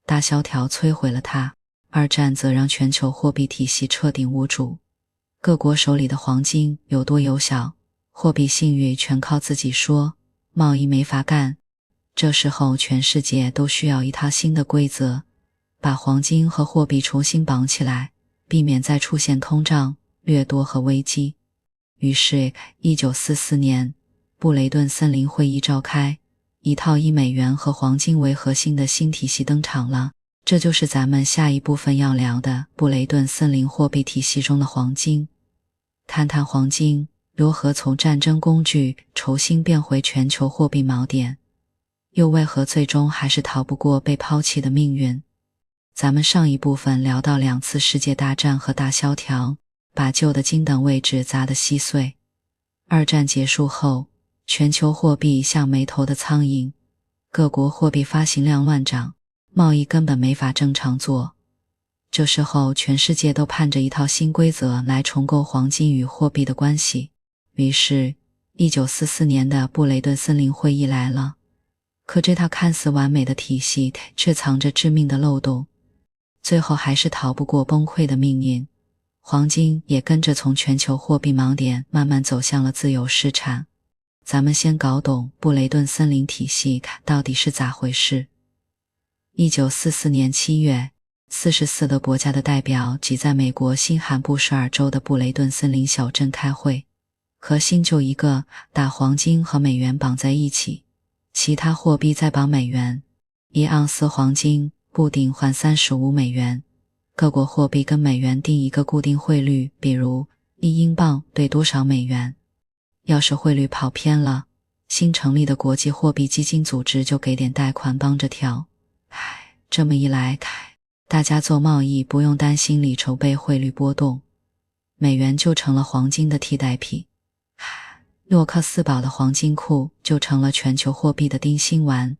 大萧条摧毁了它，二战则让全球货币体系彻底无主。各国手里的黄金有多有小，货币信誉全靠自己说，贸易没法干。这时候全世界都需要一套新的规则，把黄金和货币重新绑起来，避免再出现通胀、掠夺和危机。于是1944年布雷顿森林会议召开，一套以美元和黄金为核心的新体系登场了。这就是咱们下一部分要聊的布雷顿森林货币体系中的黄金。谈谈黄金如何从战争工具重新变回全球货币锚点，又为何最终还是逃不过被抛弃的命运。咱们上一部分聊到2次世界大战和大萧条，把旧的金等位置砸得稀碎。二战结束后，全球货币像没头的苍蝇，各国货币发行量乱涨，贸易根本没法正常做。这时候全世界都盼着一套新规则来重构黄金与货币的关系。于是1944年的布雷顿森林会议来了，可这套看似完美的体系却藏着致命的漏洞，最后还是逃不过崩溃的命运。黄金也跟着从全球货币盲点慢慢走向了自由市场。咱们先搞懂布雷顿森林体系到底是咋回事。1944年7月，44个国家的代表挤在美国新罕布什尔州的布雷顿森林小镇开会，核心就一个，把黄金和美元绑在一起，其他货币再绑美元，1盎司黄金固定换35美元，各国货币跟美元定一个固定汇率，比如1英镑兑多少美元。要是汇率跑偏了，新成立的国际货币基金组织就给点贷款帮着调。这么一来，大家做贸易不用担心里筹备汇率波动，美元就成了黄金的替代品。诺克斯堡的黄金库就成了全球货币的定心丸。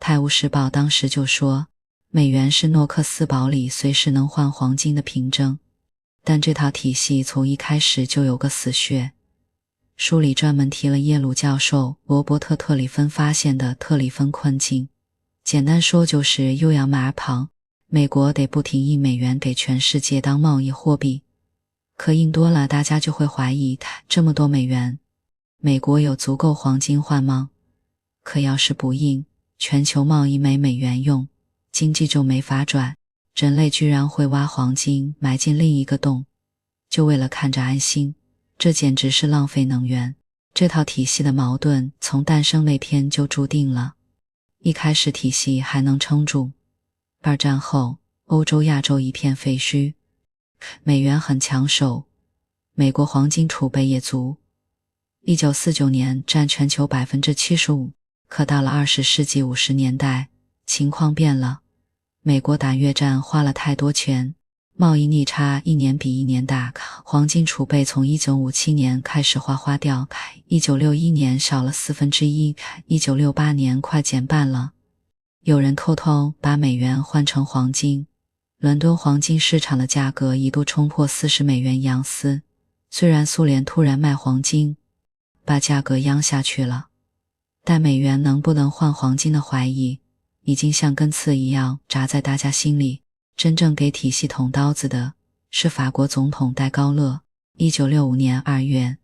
泰晤士报当时就说，美元是诺克斯堡里随时能换黄金的凭证。但这套体系从一开始就有个死穴。书里专门提了耶鲁教授罗伯特·特里芬发现的特里芬困境，简单说就是又要马儿跑，美国得不停印美元给全世界当贸易货币，可印多了大家就会怀疑，这么多美元，美国有足够黄金换吗？可要是不印，全球贸易没美元用，经济就没法转，人类居然会挖黄金埋进另一个洞，就为了看着安心，这简直是浪费能源。这套体系的矛盾从诞生那天就注定了。一开始体系还能撑住，二战后欧洲亚洲一片废墟，美元很抢手，美国黄金储备也足。1949年占全球 75%， 可到了20世纪50年代，情况变了。美国打越战花了太多钱，贸易逆差一年比一年大，黄金储备从1957年开始花掉，1961年少了1/4， 1968年快减半了。有人偷偷把美元换成黄金，伦敦黄金市场的价格一度冲破40美元一盎司，虽然苏联突然卖黄金，把价格央下去了，但美元能不能换黄金的怀疑，已经像根刺一样扎在大家心里。真正给体系捅刀子的是法国总统戴高乐。1965年2月，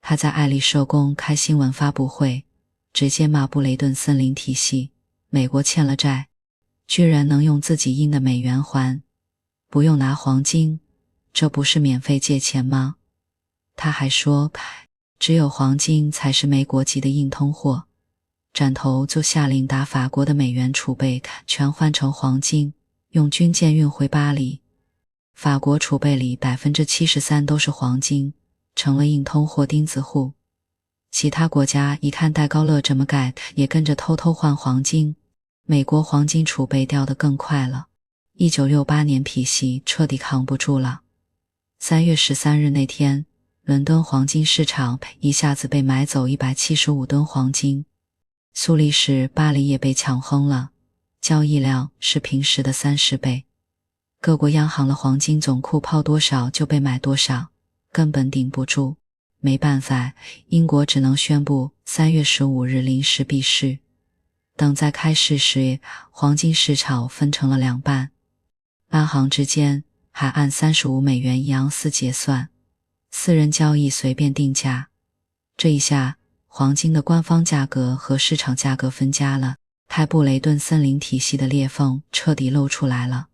他在爱丽舍宫开新闻发布会，直接骂布雷顿森林体系，美国欠了债，居然能用自己印的美元还，不用拿黄金，这不是免费借钱吗？他还说，只有黄金才是没国籍的硬通货，斩头就下令把法国的美元储备全换成黄金，用军舰运回巴黎。法国储备里 73% 都是黄金，成了硬通货钉子户。其他国家一看戴高乐这么干，也跟着偷偷换黄金。美国黄金储备掉得更快了。1968年体系彻底扛不住了。3月13日那天，伦敦黄金市场一下子被买走175吨黄金。苏黎世、巴黎也被抢疯了，交易量是平时的30倍。各国央行的黄金总库抛多少就被买多少，根本顶不住。没办法，英国只能宣布3月15日临时闭市。等再开市时，黄金市场分成了2半，央行之间还按35美元一盎司结算，私人交易随便定价。这一下，黄金的官方价格和市场价格分家了，泰布雷顿森林体系的裂缝彻底露出来了，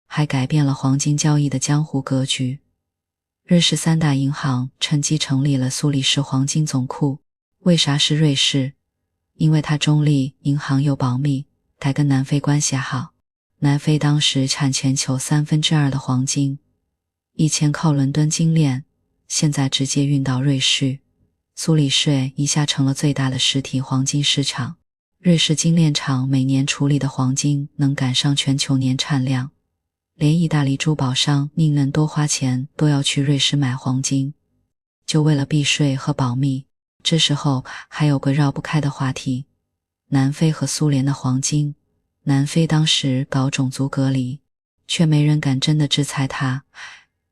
还改变了黄金交易的江湖格局。瑞士3大银行趁机成立了苏黎世黄金总库。为啥是瑞士？因为它中立，银行又保密，还跟南非关系好。南非当时产全球2/3的黄金，以前靠伦敦金链，现在直接运到瑞士。苏黎世一下成了最大的实体黄金市场。瑞士金链厂每年处理的黄金能赶上全球年产量，连意大利珠宝商宁愿多花钱都要去瑞士买黄金，就为了避税和保密。这时候还有个绕不开的话题，南非和苏联的黄金。南非当时搞种族隔离，却没人敢真的制裁它，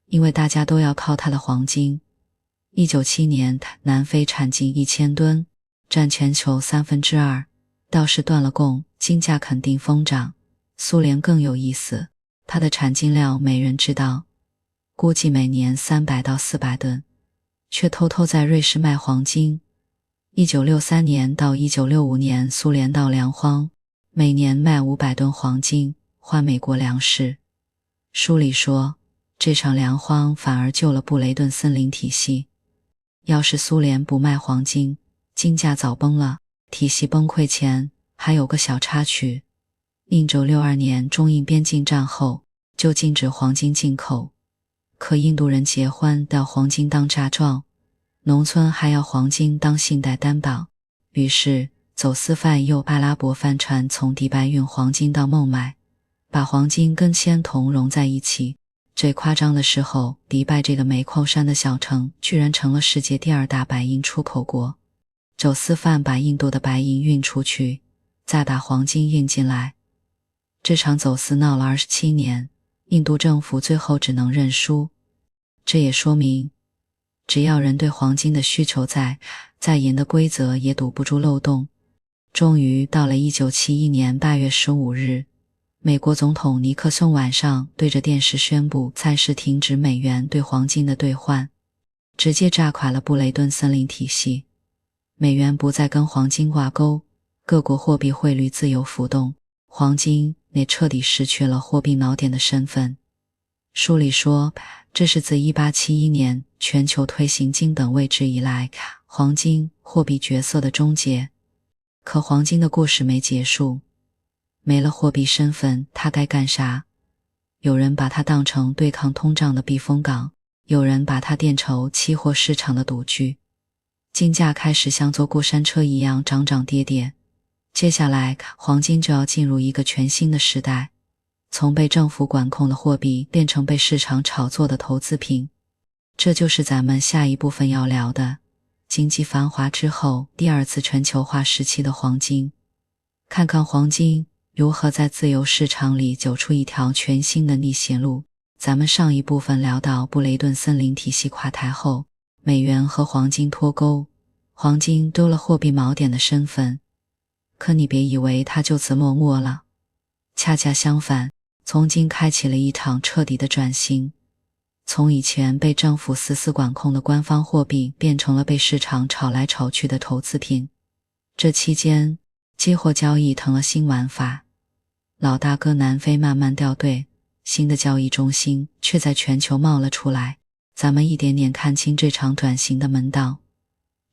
因为大家都要靠它的黄金。1997年，南非产进1000吨，占全球2/3，倒是断了供，金价肯定疯涨。苏联更有意思，它的产金量没人知道，估计每年300到400吨，却偷偷在瑞士卖黄金。1963年到1965年，苏联闹粮荒，每年卖500吨黄金换美国粮食。书里说，这场粮荒反而救了布雷顿森林体系。要是苏联不卖黄金，金价早崩了。体系崩溃前还有个小插曲，1962年中印边境战后就禁止黄金进口，可印度人结婚要黄金当嫁妆，农村还要黄金当信贷担保，于是走私犯用阿拉伯帆船从迪拜运黄金到孟买，把黄金跟铅铜融在一起。最夸张的时候，迪拜这个煤矿山的小城居然成了世界第2大白银出口国。走私犯把印度的白银运出去，再把黄金运进来。这场走私闹了27年，印度政府最后只能认输。这也说明，只要人对黄金的需求在，再严的规则也堵不住漏洞。终于到了1971年8月15日，美国总统尼克松晚上对着电视宣布暂时停止美元对黄金的兑换，直接炸垮了布雷顿森林体系。美元不再跟黄金挂钩，各国货币汇率自由浮动，黄金也彻底失去了货币锚点的身份。书里说，这是自1871年全球推行金本位制以来，黄金货币角色的终结。可黄金的故事没结束，没了货币身份，它该干啥？有人把它当成对抗通胀的避风港，有人把它变成期货市场的赌具。金价开始像坐过山车一样涨涨跌跌，接下来黄金就要进入一个全新的时代，从被政府管控的货币变成被市场炒作的投资品。这就是咱们下一部分要聊的，经济繁华之后第2次全球化时期的黄金。看看黄金如何在自由市场里走出一条全新的逆险路。咱们上一部分聊到布雷顿森林体系垮台后，美元和黄金脱钩，黄金丢了货币锚点的身份。可你别以为它就此没落了，恰恰相反，从金开启了一场彻底的转型，从以前被政府死死管控的官方货币变成了被市场炒来炒去的投资品。这期间，期货交易成了新玩法，老大哥南非慢慢掉队，新的交易中心却在全球冒了出来。咱们一点点看清这场转型的门道。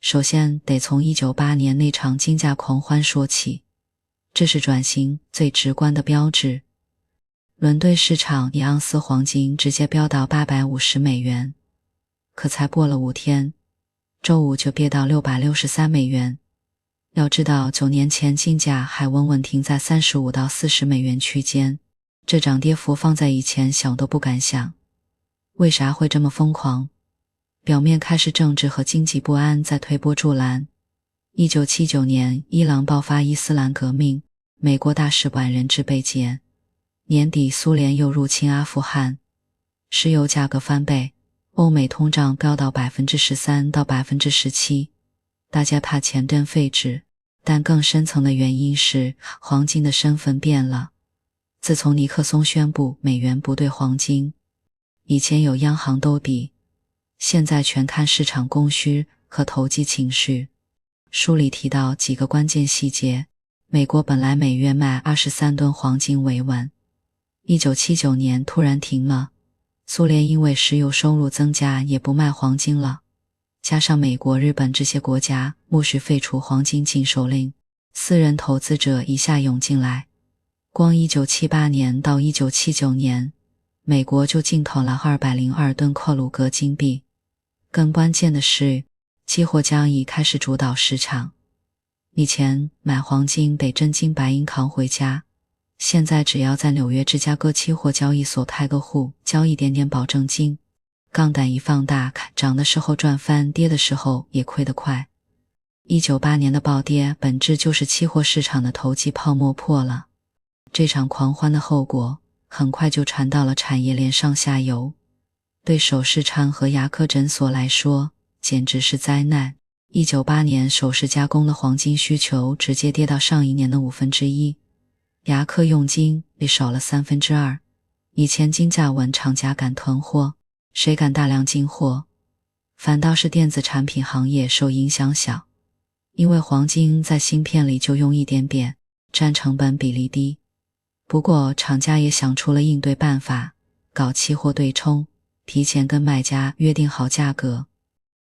首先得从198年那场金价狂欢说起，这是转型最直观的标志。伦敦市场一盎司黄金直接飙到$850，可才过了5天，周五就跌到$663。要知道9年前金价还稳稳停在$35到$40区间，这涨跌幅放在以前想都不敢想。为啥会这么疯狂？表面开始政治和经济不安在推波助澜。1979年伊朗爆发伊斯兰革命，美国大使馆人质被劫，年底苏联又入侵阿富汗，石油价格翻倍，欧美通胀飙到 13% 到 17%， 大家怕钱更废纸，但更深层的原因是黄金的身份变了。自从尼克松宣布美元不兑黄金，以前有央行兜底，现在全看市场供需和投机情绪。书里提到几个关键细节，美国本来每月卖23吨黄金为稳，1979年突然停了，苏联因为石油收入增加也不卖黄金了，加上美国、日本这些国家陆续废除黄金禁售令，私人投资者一下涌进来。光1978年到1979年，美国就进口了202吨克鲁格金币。更关键的是，期货交易开始主导市场。以前买黄金得真金白银扛回家，现在只要在纽约芝加哥期货交易所开个户，交一点点保证金，杠杆一放大，涨的时候赚翻，跌的时候也亏得快。198年的暴跌本质就是期货市场的投机泡沫破了。这场狂欢的后果很快就传到了产业链上下游，对首饰厂和牙科诊所来说简直是灾难。198年首饰加工的黄金需求直接跌到上一年的1/5，牙科用金也少了2/3。以前金价稳，厂家敢囤货，谁敢大量进货？反倒是电子产品行业受影响小，因为黄金在芯片里就用一点点，占成本比例低。不过厂家也想出了应对办法，搞期货对冲，提前跟卖家约定好价格，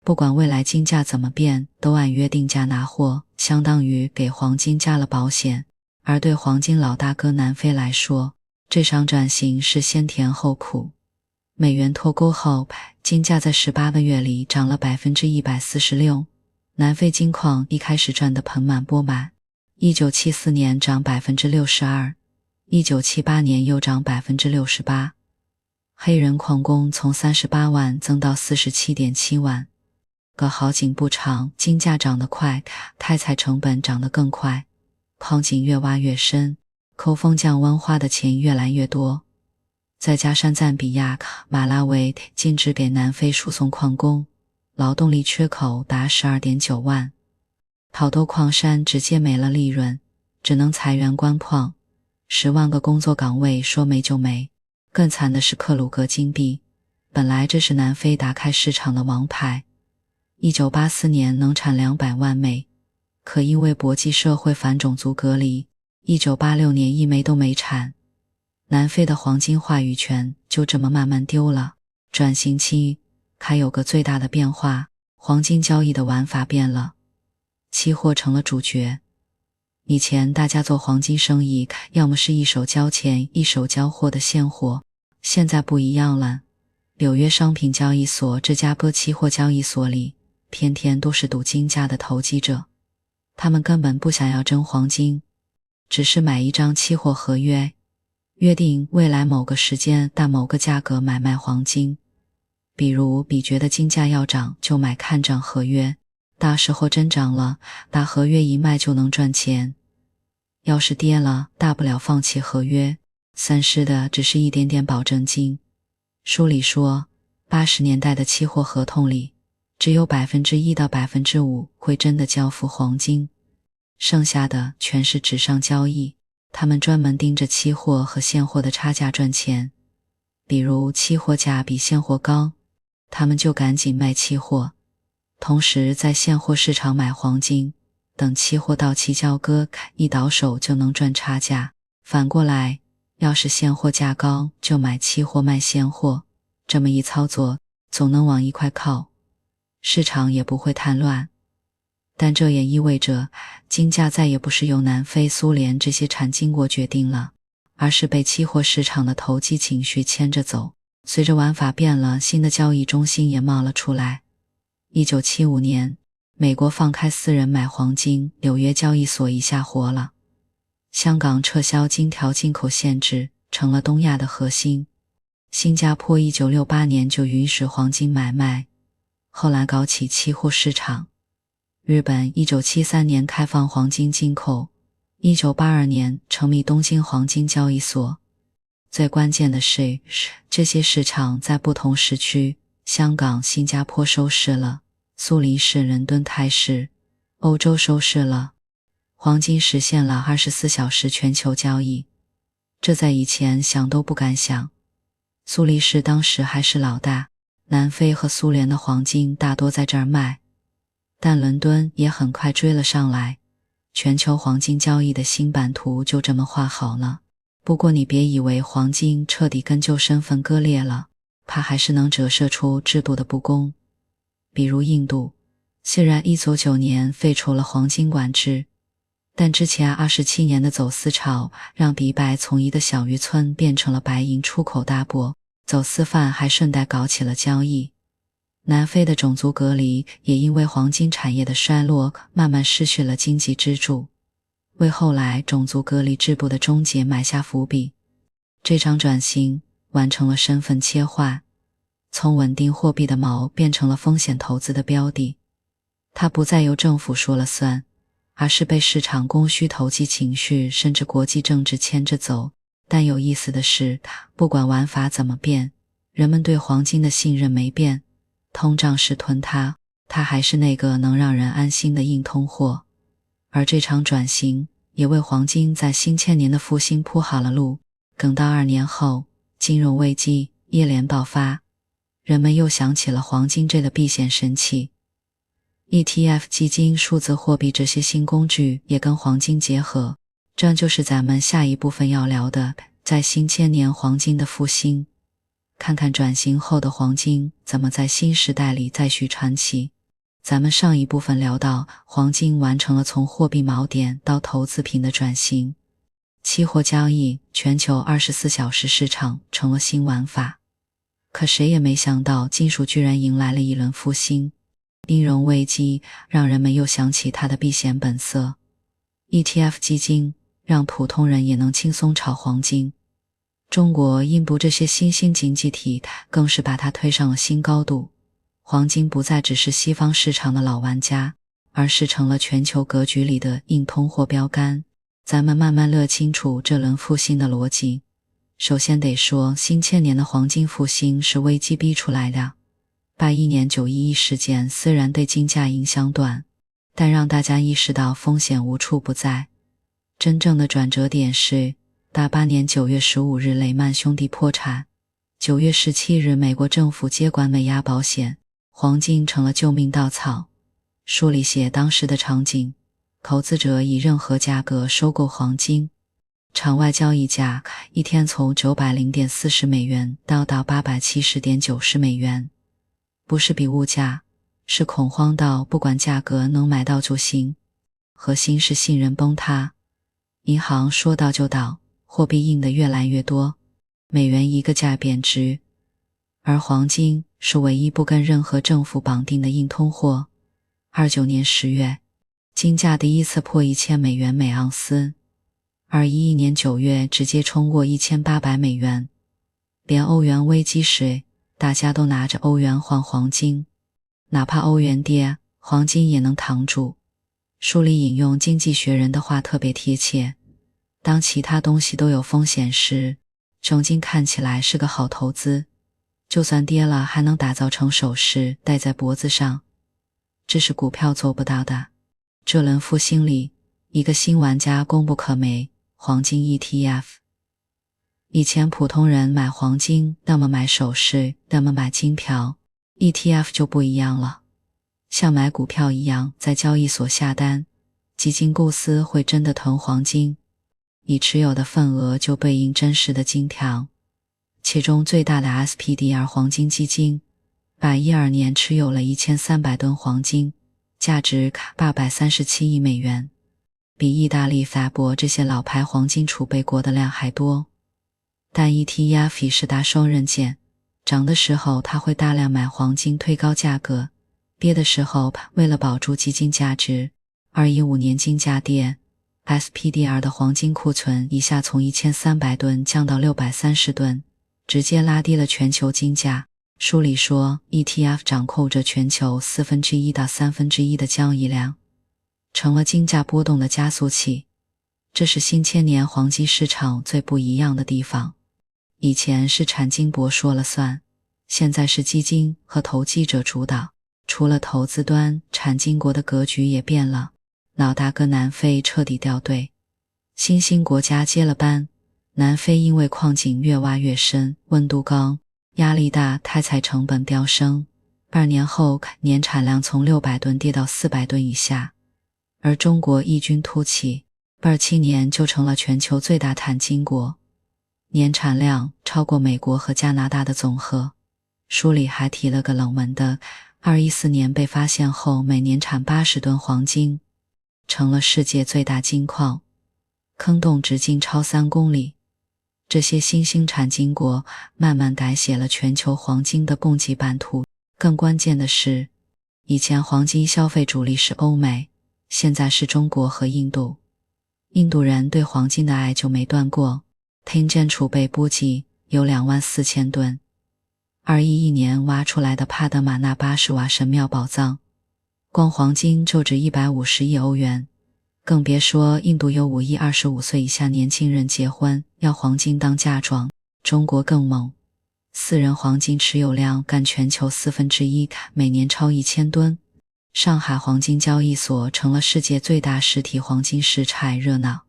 不管未来金价怎么变，都按约定价拿货，相当于给黄金加了保险。而对黄金老大哥南非来说，这场转型是先甜后苦。美元脱钩后，金价在18个月里涨了 146%， 南非金矿一开始赚得盆满钵满，1974年涨 62%， 1978年又涨 68%， 黑人矿工从38万增到 47.7万。可好景不长，金价涨得快，开采成本涨得更快，矿井越挖越深，抠风降温花的钱越来越多。再加上赞比亚、马拉维禁止给南非输送矿工，劳动力缺口达 12.9万，好多矿山直接没了利润，只能裁员关矿，10万个工作岗位说没就没。更惨的是克鲁格金币，本来这是南非打开市场的王牌，1984年能产200万枚，可因为国际社会反种族隔离，1986年1枚都没产。南非的黄金话语权就这么慢慢丢了。转型期还有个最大的变化，黄金交易的玩法变了，期货成了主角。以前大家做黄金生意，要么是一手交钱一手交货的现货，现在不一样了。纽约商品交易所、芝加哥期货交易所里，天天都是赌金价的投机者，他们根本不想要真黄金，只是买一张期货合约，约定未来某个时间大某个价格买卖黄金。比如比觉得金价要涨就买看涨合约，大时候真涨了，大合约一卖就能赚钱。要是跌了，大不了放弃合约，损失的只是一点点保证金。书里说，80年代的期货合同里，只有 1% 到 5% 会真的交付黄金，剩下的全是纸上交易。他们专门盯着期货和现货的差价赚钱，比如期货价比现货高，他们就赶紧卖期货，同时在现货市场买黄金，等期货到期交割，一倒手就能赚差价。反过来，要是现货价高，就买期货卖现货，这么一操作，总能往一块靠，市场也不会太乱。但这也意味着金价再也不是由南非、苏联这些产金国决定了，而是被期货市场的投机情绪牵着走。随着玩法变了，新的交易中心也冒了出来。1975年，美国放开私人买黄金，纽约交易所一下活了。香港撤销金条进口限制，成了东亚的核心。新加坡1968年就允许黄金买卖，后来搞起期货市场。日本1973年开放黄金进口，1982年成立东京黄金交易所。最关键的是，这些市场在不同时区，香港、新加坡收市了，苏黎世、伦敦开市，欧洲收市了，黄金实现了24小时全球交易。这在以前想都不敢想。苏黎世当时还是老大，南非和苏联的黄金大多在这儿卖，但伦敦也很快追了上来，全球黄金交易的新版图就这么画好了。不过你别以为黄金彻底跟旧身份割裂了，它还是能折射出制度的不公。比如印度，虽然1999年废除了黄金管制，但之前27年的走私潮让迪拜从一个小渔村变成了白银出口大国，走私犯还顺带搞起了交易。南非的种族隔离也因为黄金产业的衰落慢慢失去了经济支柱，为后来种族隔离制度的终结埋下伏笔。这场转型完成了身份切换，从稳定货币的锚变成了风险投资的标的。它不再由政府说了算，而是被市场供需、投机情绪甚至国际政治牵着走。但有意思的是，不管玩法怎么变，人们对黄金的信任没变，通胀是吞它，它还是那个能让人安心的硬通货。而这场转型也为黄金在新千年的复兴铺好了路。等到2年后，金融危机接连爆发，人们又想起了黄金这个避险神器。ETF 基金、数字货币这些新工具也跟黄金结合，这就是咱们下一部分要聊的，在新千年黄金的复兴。看看转型后的黄金怎么在新时代里再续传奇。咱们上一部分聊到，黄金完成了从货币锚点到投资品的转型，期货交易、全球24小时市场成了新玩法。可谁也没想到，金属居然迎来了一轮复兴。金融危机让人们又想起它的避险本色。ETF 基金让普通人也能轻松炒黄金。中国、印度这些新兴经济体更是把它推上了新高度。黄金不再只是西方市场的老玩家，而是成了全球格局里的硬通货标杆。咱们慢慢乐清楚这轮复兴的逻辑。首先得说，新千年的黄金复兴是危机逼出来的。81年911事件虽然对金价影响短，但让大家意识到风险无处不在。真正的转折点是88年9月15日雷曼兄弟破产，9月17日美国政府接管美亚保险，黄金成了救命稻草。书里写当时的场景，投资者以任何价格收购黄金，场外交易价一天从900.40美元到870.90美元，不是比物价，是恐慌到不管价格能买到就行。核心是信任崩塌，银行说到就到，货币印得越来越多，美元一个价贬值。而黄金是唯一不跟任何政府绑定的硬通货。29年10月，金价第一次破1000美元每盎司，21年9月直接冲过1800美元。连欧元危机时，大家都拿着欧元换黄金，哪怕欧元跌，黄金也能扛住。书里引用经济学人的话特别贴切，当其他东西都有风险时，黄金看起来是个好投资，就算跌了还能打造成首饰戴在脖子上，这是股票做不到的。这轮复兴里，一个新玩家功不可没，黄金 ETF。 以前普通人买黄金，要么买首饰，要么买金条， ETF 就不一样了，像买股票一样在交易所下单，基金公司会真的囤黄金，你持有的份额就对应真实的金条。其中最大的 SPDR 黄金基金，2012年持有了1300吨黄金，价值837亿美元，比意大利、法国这些老牌黄金储备国的量还多。但 ETF 是大双刃剑，涨的时候它会大量买黄金推高价格，跌的时候为了保住基金价值，2015年金价跌， SPDR 的黄金库存一下从1300吨降到630吨，直接拉低了全球金价。书里说 ETF 掌控着全球1/4到1/3的交易量，成了金价波动的加速器。这是新千年黄金市场最不一样的地方。以前是产金国说了算，现在是基金和投机者主导。除了投资端，产金国的格局也变了。老大哥南非彻底掉队，新兴国家接了班。南非因为矿井越挖越深，温度高，压力大，开采成本飙升，2年后年产量从600吨跌到400吨以下。而中国异军突起，27年就成了全球最大产金国，年产量超过美国和加拿大的总和。书里还提了个冷门的，2014年被发现后每年产80吨黄金，成了世界最大金矿，坑洞直径超3公里。这些新兴产金国慢慢改写了全球黄金的供给版图。更关键的是，以前黄金消费主力是欧美，现在是中国和印度。印度人对黄金的爱就没断过，天间储备估计有24000吨。2011年挖出来的帕德玛纳80瓦神庙宝藏，光黄金就值150亿欧元。更别说印度有5亿25岁以下年轻人结婚要黄金当嫁妆。中国更猛，私人黄金持有量占全球1/4，每年超1000吨。上海黄金交易所成了世界最大实体黄金市场，热闹。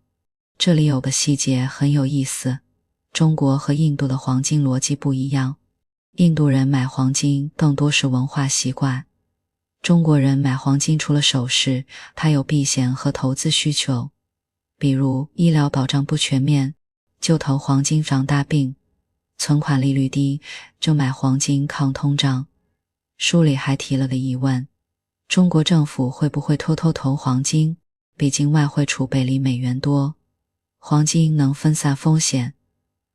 这里有个细节很有意思，中国和印度的黄金逻辑不一样。印度人买黄金更多是文化习惯，中国人买黄金除了首饰，它有避险和投资需求。比如医疗保障不全面，就投黄金防大病；存款利率低，就买黄金抗通胀。书里还提了个疑问，中国政府会不会偷偷投黄金？毕竟外汇储备里美元多，黄金能分散风险，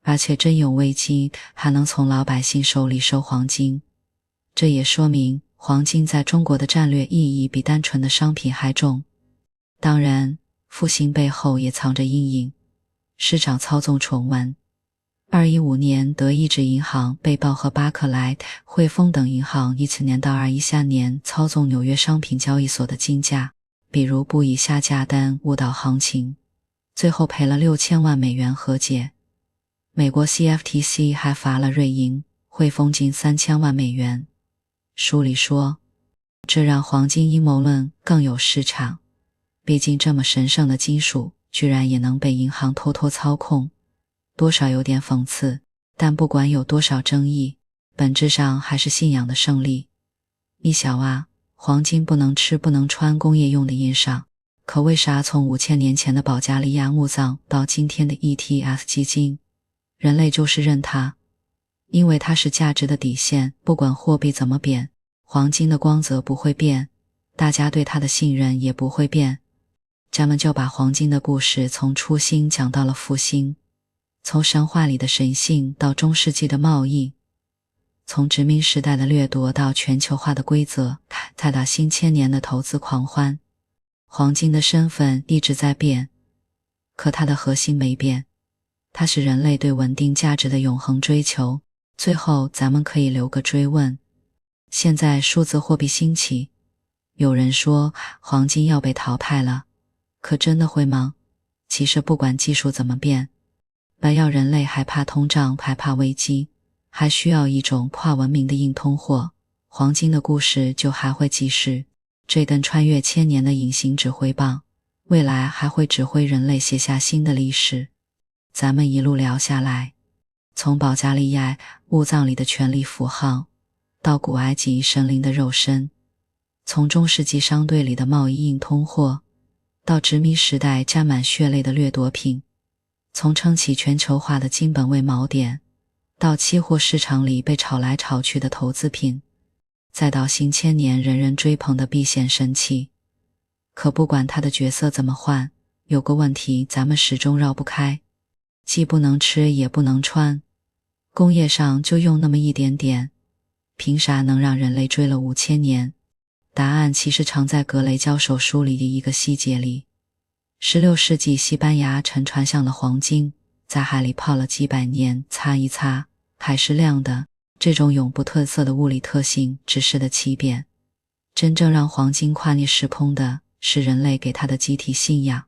而且真有危机还能从老百姓手里收黄金。这也说明黄金在中国的战略意义比单纯的商品还重。当然，复兴背后也藏着阴影，市场操纵重文。2015年德意志银行被曝和巴克莱、汇丰等银行以此年到2014年操纵纽约商品交易所的金价，比如不以下价单误导行情，最后赔了6000万美元和解。美国 CFTC 还罚了瑞银、汇丰近3000万美元。书里说，这让黄金阴谋论更有市场，毕竟这么神圣的金属居然也能被银行偷偷操控，多少有点讽刺。但不管有多少争议，本质上还是信仰的胜利。你想啊，黄金不能吃不能穿，工业用的印上，可为啥从5000年前的保加利亚墓葬到今天的 ETF 基金，人类就是认它？因为它是价值的底线，不管货币怎么贬，黄金的光泽不会变，大家对它的信任也不会变。咱们就把黄金的故事从初心讲到了复兴，从神话里的神性到中世纪的贸易，从殖民时代的掠夺到全球化的规则，再到新千年的投资狂欢。黄金的身份一直在变，可它的核心没变，它是人类对稳定价值的永恒追求。最后咱们可以留个追问，现在数字货币兴起，有人说黄金要被淘汰了，可真的会吗？其实不管技术怎么变，要人类害怕通胀，害怕危机，还需要一种跨文明的硬通货。黄金的故事就还会继续，这根穿越千年的隐形指挥棒，未来还会指挥人类写下新的历史。咱们一路聊下来，从保加利亚墓葬里的权力符号，到古埃及神灵的肉身，从中世纪商队里的贸易硬通货，到殖民时代沾满血泪的掠夺品，从撑起全球化的金本位锚点，到期货市场里被炒来炒去的投资品，再到新千年人人追捧的避险神器。可不管它的角色怎么换，有个问题咱们始终绕不开，既不能吃也不能穿，工业上就用那么一点点，凭啥能让人类追了5000年？答案其实藏在格雷教授书里的一个细节里。16世纪西班牙沉船上了黄金，在海里泡了几百年，擦一擦，海是亮的。这种永不褪色的物理特性只是的奇变。真正让黄金跨越时空的是人类给它的集体信仰。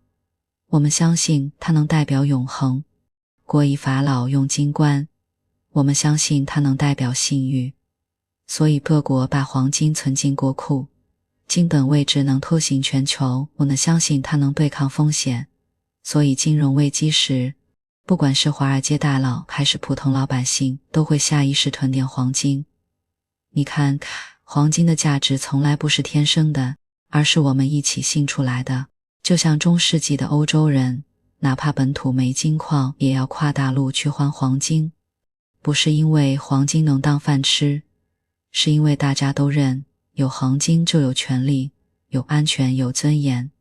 我们相信它能代表永恒。国以法老用金冠，我们相信它能代表信誉。所以各国把黄金存进国库，金本位制能拖行全球，我们相信它能对抗风险。所以金融危机时，不管是华尔街大佬还是普通老百姓，都会下意识囤点黄金。你看，黄金的价值从来不是天生的，而是我们一起信出来的。就像中世纪的欧洲人，哪怕本土没金矿，也要跨大陆去换黄金。不是因为黄金能当饭吃，是因为大家都认，有黄金就有权利，有安全，有尊严。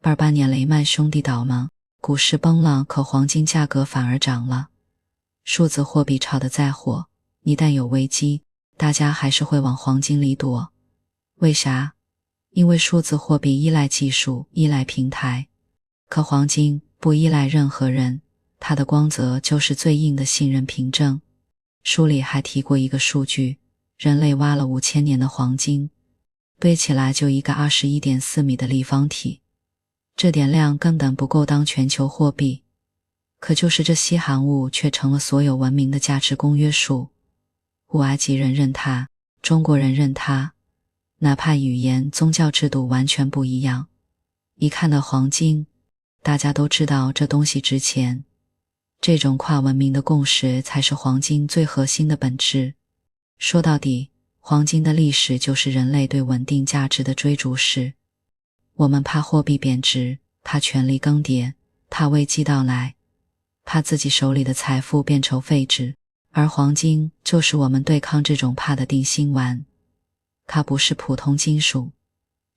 88年雷曼兄弟倒吗？股市崩了，可黄金价格反而涨了。数字货币炒得再火，一旦有危机，大家还是会往黄金里躲。为啥？因为数字货币依赖技术，依赖平台，可黄金不依赖任何人，它的光泽就是最硬的信任凭证。书里还提过一个数据，人类挖了5000年的黄金，堆起来就一个 21.4 米的立方体。这点量根本不够当全球货币，可就是这稀罕物却成了所有文明的价值公约数。古埃及人认它，中国人认它，哪怕语言、宗教制度完全不一样，一看到黄金，大家都知道这东西值钱。这种跨文明的共识才是黄金最核心的本质。说到底，黄金的历史就是人类对稳定价值的追逐史。我们怕货币贬值，怕权力更迭，怕危机到来，怕自己手里的财富变成废纸，而黄金就是我们对抗这种怕的定心丸。它不是普通金属，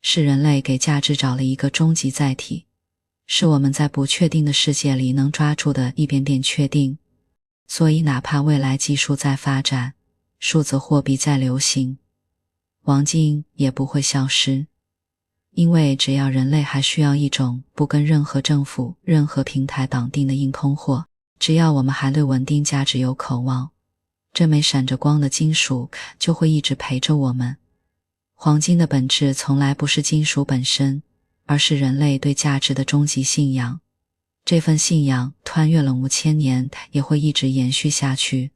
是人类给价值找了一个终极载体，是我们在不确定的世界里能抓住的一点点确定。所以哪怕未来技术再发展，数字货币再流行，黄金也不会消失。因为只要人类还需要一种不跟任何政府、任何平台绑定的硬通货，只要我们还对稳定价值有渴望，这枚闪着光的金属就会一直陪着我们。黄金的本质从来不是金属本身，而是人类对价值的终极信仰。这份信仰穿越了5000年，也会一直延续下去。